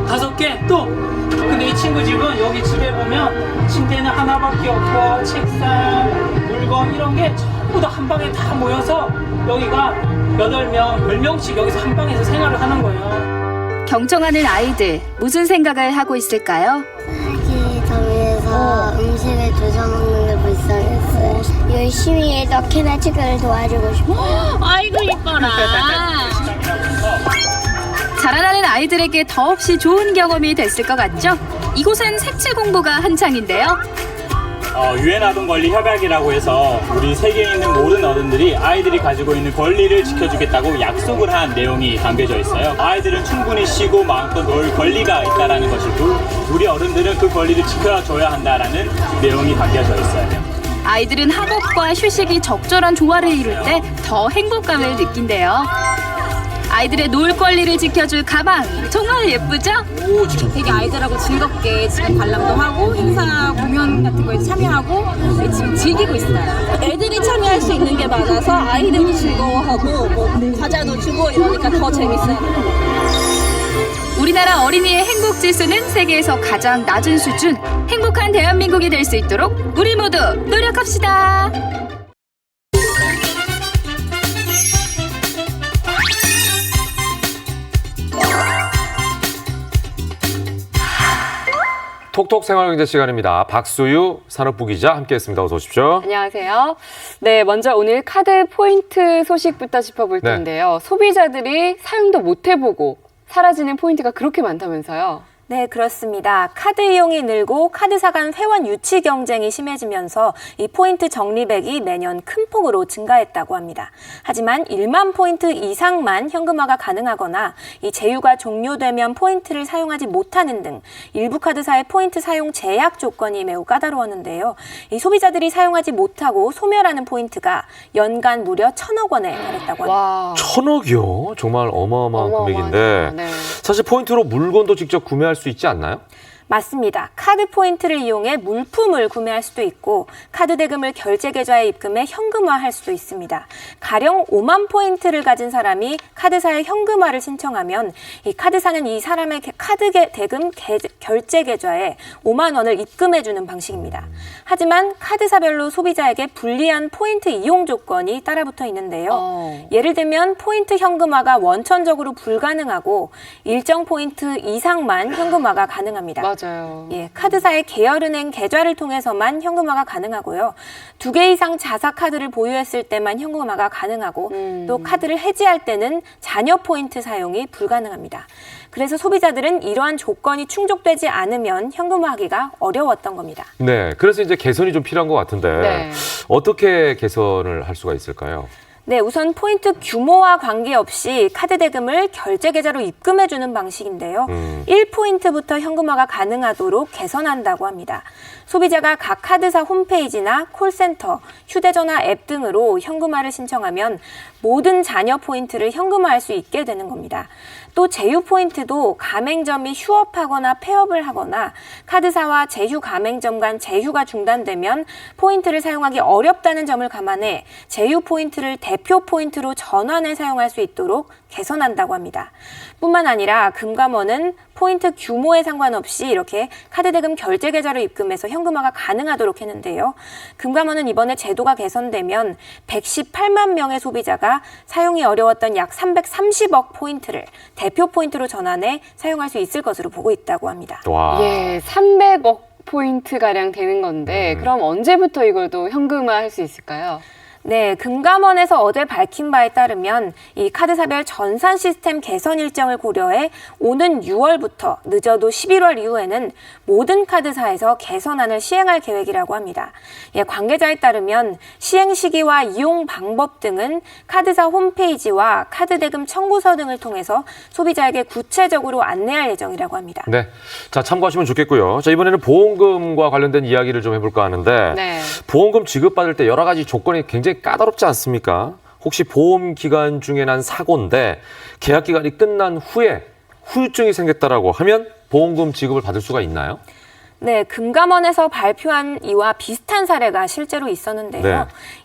5개? 또? 근데 이 친구 집은 여기 집에 보면 침대는 하나밖에 없고 책상, 물건 이런 게 전부 다 한 방에 다 모여서 여기가 8명, 10명씩 여기서 한 방에서 생활을 하는 거예요. 경청하는 아이들, 무슨 생각을 하고 있을까요? 더위에서 음식을 조져 먹는 게 불쌍했어요. 열심히 해서 케나 친구를 도와주고 싶어요. 아이고 이뻐라. 자라나는 아이들에게 더없이 좋은 경험이 됐을 것 같죠? 이곳은 색칠 공부가 한창인데요. 유엔 아동 권리 협약이라고 해서 우리 세계에 있는 모든 어른들이 아이들이 가지고 있는 권리를 지켜주겠다고 약속을 한 내용이 담겨져 있어요. 아이들은 충분히 쉬고 마음껏 놀 권리가 있다라는 것이고 우리 어른들은 그 권리를 지켜줘야 한다라는 내용이 담겨져 있어요. 아이들은 학업과 휴식이 적절한 조화를 이룰 때 더 행복감을 느낀대요. 아이들의 놀 권리를 지켜줄 가방, 정말 예쁘죠? 되게 아이들하고 즐겁게 지금 관람도 하고 행사 공연 같은 거에 참여하고 지금 즐기고 있어요. 애들이 참여할 수 있는 게 많아서 아이들도 즐거워하고 뭐 과자도 주고 이러니까 더 재밌어요. 우리나라 어린이의 행복 지수는 세계에서 가장 낮은 수준. 행복한 대한민국이 될 수 있도록 우리 모두 노력합시다. 톡톡 생활경제 시간입니다. 박수유 산업부 기자 함께했습니다. 어서 오십시오. 안녕하세요. 네, 먼저 오늘 카드 포인트 소식부터 짚어볼 텐데요. 소비자들이 사용도 못 해보고 사라지는 포인트가 그렇게 많다면서요. 네, 그렇습니다. 카드 이용이 늘고 카드사 간 회원 유치 경쟁이 심해지면서 이 포인트 적립액이 매년 큰 폭으로 증가했다고 합니다. 하지만 1만 포인트 이상만 현금화가 가능하거나 이 제휴가 종료되면 포인트를 사용하지 못하는 등 일부 카드사의 포인트 사용 제약 조건이 매우 까다로웠는데요. 이 소비자들이 사용하지 못하고 소멸하는 포인트가 연간 무려 1,000억 원에 달했다고 합니다. 와. 1,000억이요? 정말 어마어마한 금액인데 네. 사실 포인트로 물건도 직접 구매할 수 있지 않나요? 맞습니다. 카드 포인트를 이용해 물품을 구매할 수도 있고 카드 대금을 결제 계좌에 입금해 현금화할 수도 있습니다. 가령 5만 포인트를 가진 사람이 카드사에 현금화를 신청하면 이 카드사는 이 사람의 카드 대금 결제 계좌에 5만 원을 입금해주는 방식입니다. 하지만 카드사별로 소비자에게 불리한 포인트 이용 조건이 따라붙어 있는데요. 예를 들면 포인트 현금화가 원천적으로 불가능하고 일정 포인트 이상만 현금화가 가능합니다. 맞아요. 예, 카드사의 계열은행 계좌를 통해서만 현금화가 가능하고요. 2개 이상 자사 카드를 보유했을 때만 현금화가 가능하고 또 카드를 해지할 때는 잔여 포인트 사용이 불가능합니다. 그래서 소비자들은 이러한 조건이 충족되지 않으면 현금화하기가 어려웠던 겁니다. 네, 그래서 이제 개선이 좀 필요한 것 같은데 네. 어떻게 개선을 할 수가 있을까요? 네, 우선 포인트 규모와 관계없이 카드 대금을 결제 계좌로 입금해주는 방식인데요. 1포인트부터 현금화가 가능하도록 개선한다고 합니다. 소비자가 각 카드사 홈페이지나 콜센터, 휴대전화 앱 등으로 현금화를 신청하면 모든 잔여 포인트를 현금화할 수 있게 되는 겁니다. 또 제휴 포인트도 가맹점이 휴업하거나 폐업을 하거나 카드사와 제휴 가맹점 간 제휴가 중단되면 포인트를 사용하기 어렵다는 점을 감안해 제휴 포인트를 대표 포인트로 전환해 사용할 수 있도록 개선한다고 합니다. 뿐만 아니라 금감원은 포인트 규모에 상관없이 이렇게 카드 대금 결제 계좌로 입금해서 현금화가 가능하도록 했는데요. 금감원은 이번에 제도가 개선되면 118만 명의 소비자가 사용이 어려웠던 약 330억 포인트를 대표 포인트로 전환해 사용할 수 있을 것으로 보고 있다고 합니다. 와. 예, 300억 포인트가량 되는 건데 그럼 언제부터 이걸도 현금화할 수 있을까요? 네, 금감원에서 어제 밝힌 바에 따르면 이 카드사별 전산 시스템 개선 일정을 고려해 오는 6월부터 늦어도 11월 이후에는 모든 카드사에서 개선안을 시행할 계획이라고 합니다. 예, 관계자에 따르면 시행 시기와 이용 방법 등은 카드사 홈페이지와 카드 대금 청구서 등을 통해서 소비자에게 구체적으로 안내할 예정이라고 합니다. 네, 자 참고하시면 좋겠고요. 자 이번에는 보험금과 관련된 이야기를 좀 해볼까 하는데 네. 보험금 지급받을 때 여러 가지 조건이 굉장히 까다롭지 않습니까? 혹시 보험 기간 중에 난 사고인데 계약 기간이 끝난 후에 후유증이 생겼다라고 하면 보험금 지급을 받을 수가 있나요? 네, 금감원에서 발표한 이와 비슷한 사례가 실제로 있었는데요.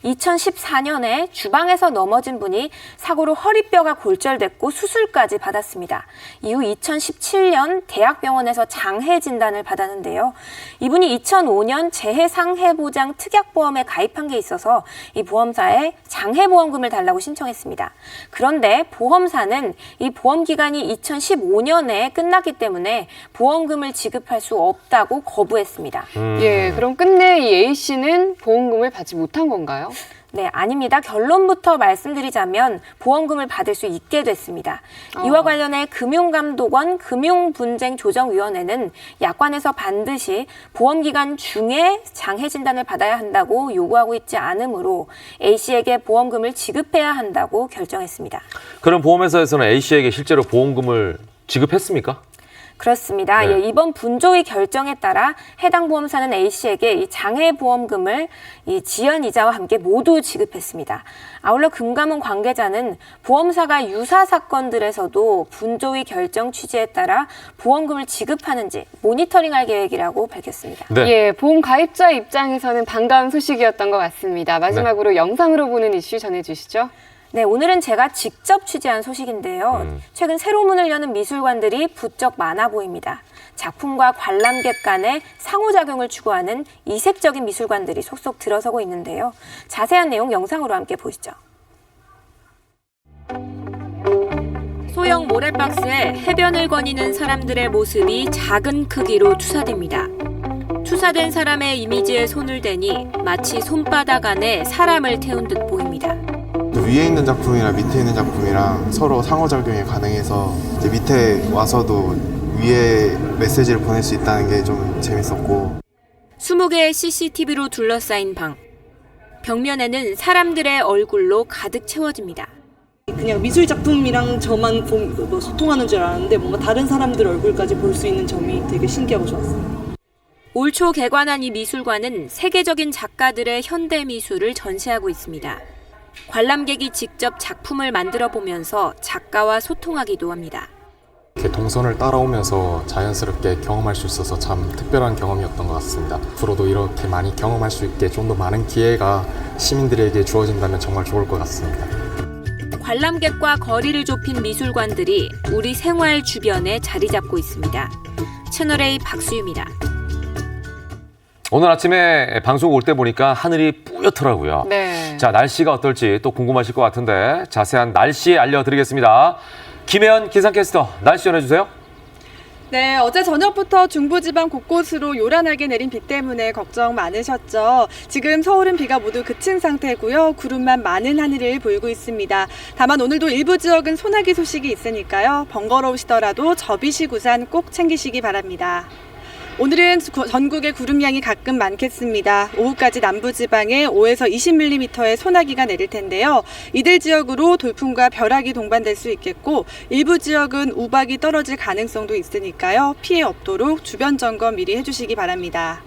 네. 2014년에 주방에서 넘어진 분이 사고로 허리뼈가 골절됐고 수술까지 받았습니다. 이후 2017년 대학병원에서 장해 진단을 받았는데요. 이분이 2005년 재해상해보장 특약보험에 가입한 게 있어서 이 보험사에 장해보험금을 달라고 신청했습니다. 그런데 보험사는 이 보험 기간이 2015년에 끝났기 때문에 보험금을 지급할 수 없다고 거부했습니다. 예, 그럼 끝내 이 A 씨는 보험금을 받지 못한 건가요? 네, 아닙니다. 결론부터 말씀드리자면 보험금을 받을 수 있게 됐습니다. 이와 관련해 금융감독원 금융분쟁조정위원회는 약관에서 반드시 보험기간 중에 장해 진단을 받아야 한다고 요구하고 있지 않으므로 A씨에게 보험금을 지급해야 한다고 결정했습니다. 그럼 보험회사에서는 A씨에게 실제로 보험금을 지급했습니까? 그렇습니다. 네. 예, 이번 분조위 결정에 따라 해당 보험사는 A씨에게 이 장해보험금을 이 지연이자와 함께 모두 지급했습니다. 아울러 금감원 관계자는 보험사가 유사 사건들에서도 분조위 결정 취지에 따라 보험금을 지급하는지 모니터링할 계획이라고 밝혔습니다. 네. 예, 보험 가입자 입장에서는 반가운 소식이었던 것 같습니다. 마지막으로 영상으로 보는 이슈 전해주시죠. 네, 오늘은 제가 직접 취재한 소식인데요. 최근 새로 문을 여는 미술관들이 부쩍 많아 보입니다. 작품과 관람객 간의 상호작용을 추구하는 이색적인 미술관들이 속속 들어서고 있는데요. 자세한 내용 영상으로 함께 보시죠. 소형 모래박스에 해변을 거니는 사람들의 모습이 작은 크기로 투사됩니다. 투사된 사람의 이미지에 손을 대니 마치 손바닥 안에 사람을 태운 듯 보입니다. 위에 있는 작품이랑 밑에 있는 작품이랑 서로 상호작용이 가능해서 이제 밑에 와서도 위에 메시지를 보낼 수 있다는 게 좀 재밌었고 20개의 CCTV로 둘러싸인 방. 벽면에는 사람들의 얼굴로 가득 채워집니다. 그냥 미술 작품이랑 저만 소통하는 줄 알았는데 뭔가 다른 사람들 얼굴까지 볼 수 있는 점이 되게 신기하고 좋았어요. 올 초 개관한 이 미술관은 세계적인 작가들의 현대 미술을 전시하고 있습니다. 관람객이 직접 작품을 만들어 보면서 작가와 소통하기도 합니다. 이렇게 동선을 따라오면서 자연스럽게 경험할 수 있어서 참 특별한 경험이었던 것 같습니다. 앞으로도 이렇게 많이 경험할 수 있게 좀 더 많은 기회가 시민들에게 주어진다면 정말 좋을 것 같습니다. 관람객과 거리를 좁힌 미술관들이 우리 생활 주변에 자리 잡고 있습니다. 채널A 박수유입니다. 오늘 아침에 방송 올 때 보니까 하늘이 뿌옇더라고요. 네. 자, 날씨가 어떨지 또 궁금하실 것 같은데 자세한 날씨 알려드리겠습니다. 김혜연 기상캐스터, 날씨 전해주세요. 네, 어제 저녁부터 중부지방 곳곳으로 요란하게 내린 비 때문에 걱정 많으셨죠. 지금 서울은 비가 모두 그친 상태고요. 구름만 많은 하늘을 보이고 있습니다. 다만 오늘도 일부 지역은 소나기 소식이 있으니까요. 번거로우시더라도 접이식 우산 꼭 챙기시기 바랍니다. 오늘은 전국에 구름량이 가끔 많겠습니다. 오후까지 남부지방에 5에서 20mm의 소나기가 내릴 텐데요. 이들 지역으로 돌풍과 벼락이 동반될 수 있겠고 일부 지역은 우박이 떨어질 가능성도 있으니까요. 피해 없도록 주변 점검 미리 해주시기 바랍니다.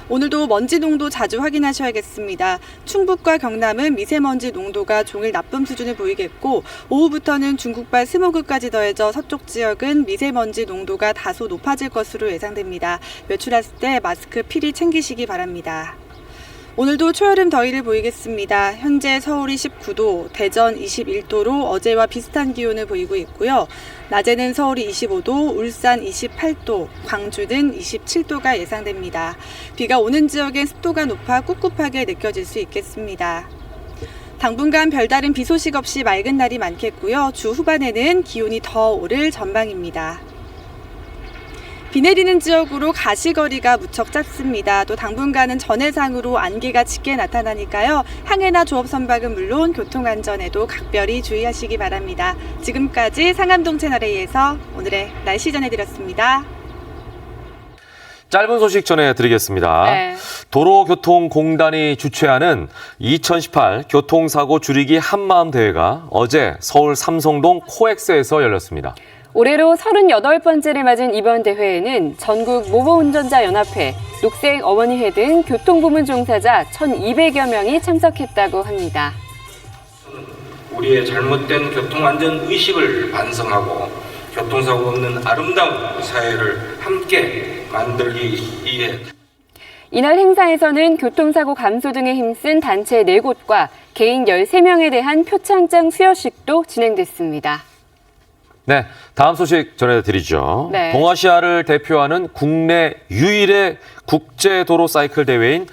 오늘도 먼지 농도 자주 확인하셔야겠습니다. 충북과 경남은 미세먼지 농도가 종일 나쁨 수준을 보이겠고 오후부터는 중국발 스모그까지 더해져 서쪽 지역은 미세먼지 농도가 다소 높아질 것으로 예상됩니다. 외출하실 때 마스크 필히 챙기시기 바랍니다. 오늘도 초여름 더위를 보이겠습니다. 현재 서울이 19도, 대전 21도로 어제와 비슷한 기온을 보이고 있고요. 낮에는 서울이 25도, 울산 28도, 광주는 27도가 예상됩니다. 비가 오는 지역엔 습도가 높아 꿉꿉하게 느껴질 수 있겠습니다. 당분간 별다른 비 소식 없이 맑은 날이 많겠고요. 주 후반에는 기온이 더 오를 전망입니다. 비 내리는 지역으로 가시거리가 무척 짧습니다. 또 당분간은 전해상으로 안개가 짙게 나타나니까요. 항해나 조업 선박은 물론 교통안전에도 각별히 주의하시기 바랍니다. 지금까지 상암동 채널A에서 오늘의 날씨 전해드렸습니다. 짧은 소식 전해드리겠습니다. 네. 도로교통공단이 주최하는 2018 교통사고 줄이기 한마음 대회가 어제 서울 삼성동 코엑스에서 열렸습니다. 올해로 38번째를 맞은 이번 대회에는 전국 모범운전자연합회, 녹색어머니회 등 교통부문 종사자 1,200여 명이 참석했다고 합니다. 우리의 잘못된 교통안전 의식을 반성하고 교통사고 없는 아름다운 사회를 함께 만들기 위해 이날 행사에서는 교통사고 감소 등에 힘쓴 단체 4곳과 개인 13명에 대한 표창장 수여식도 진행됐습니다. 네, 다음 소식 전해드리죠. 네. 동아시아를 대표하는 국내 유일의 국제도로 사이클 대회인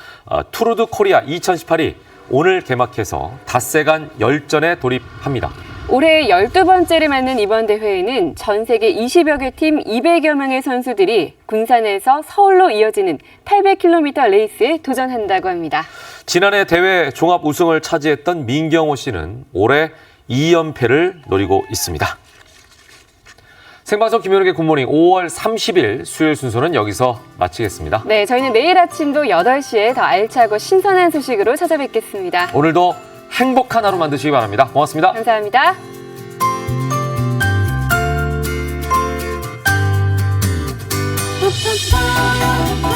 투르드 코리아 2018이 오늘 개막해서 닷새간 열전에 돌입합니다. 올해 12번째를 맞는 이번 대회에는 전 세계 20여 개 팀 200여 명의 선수들이 군산에서 서울로 이어지는 800km 레이스에 도전한다고 합니다. 지난해 대회 종합 우승을 차지했던 민경호 씨는 올해 2연패를 노리고 있습니다. 생방송 김현욱의 굿모닝 5월 30일 수요일 순서는 여기서 마치겠습니다. 네, 저희는 내일 아침도 8시에 더 알차고 신선한 소식으로 찾아뵙겠습니다. 오늘도 행복한 하루 만드시기 바랍니다. 고맙습니다. 감사합니다. 빠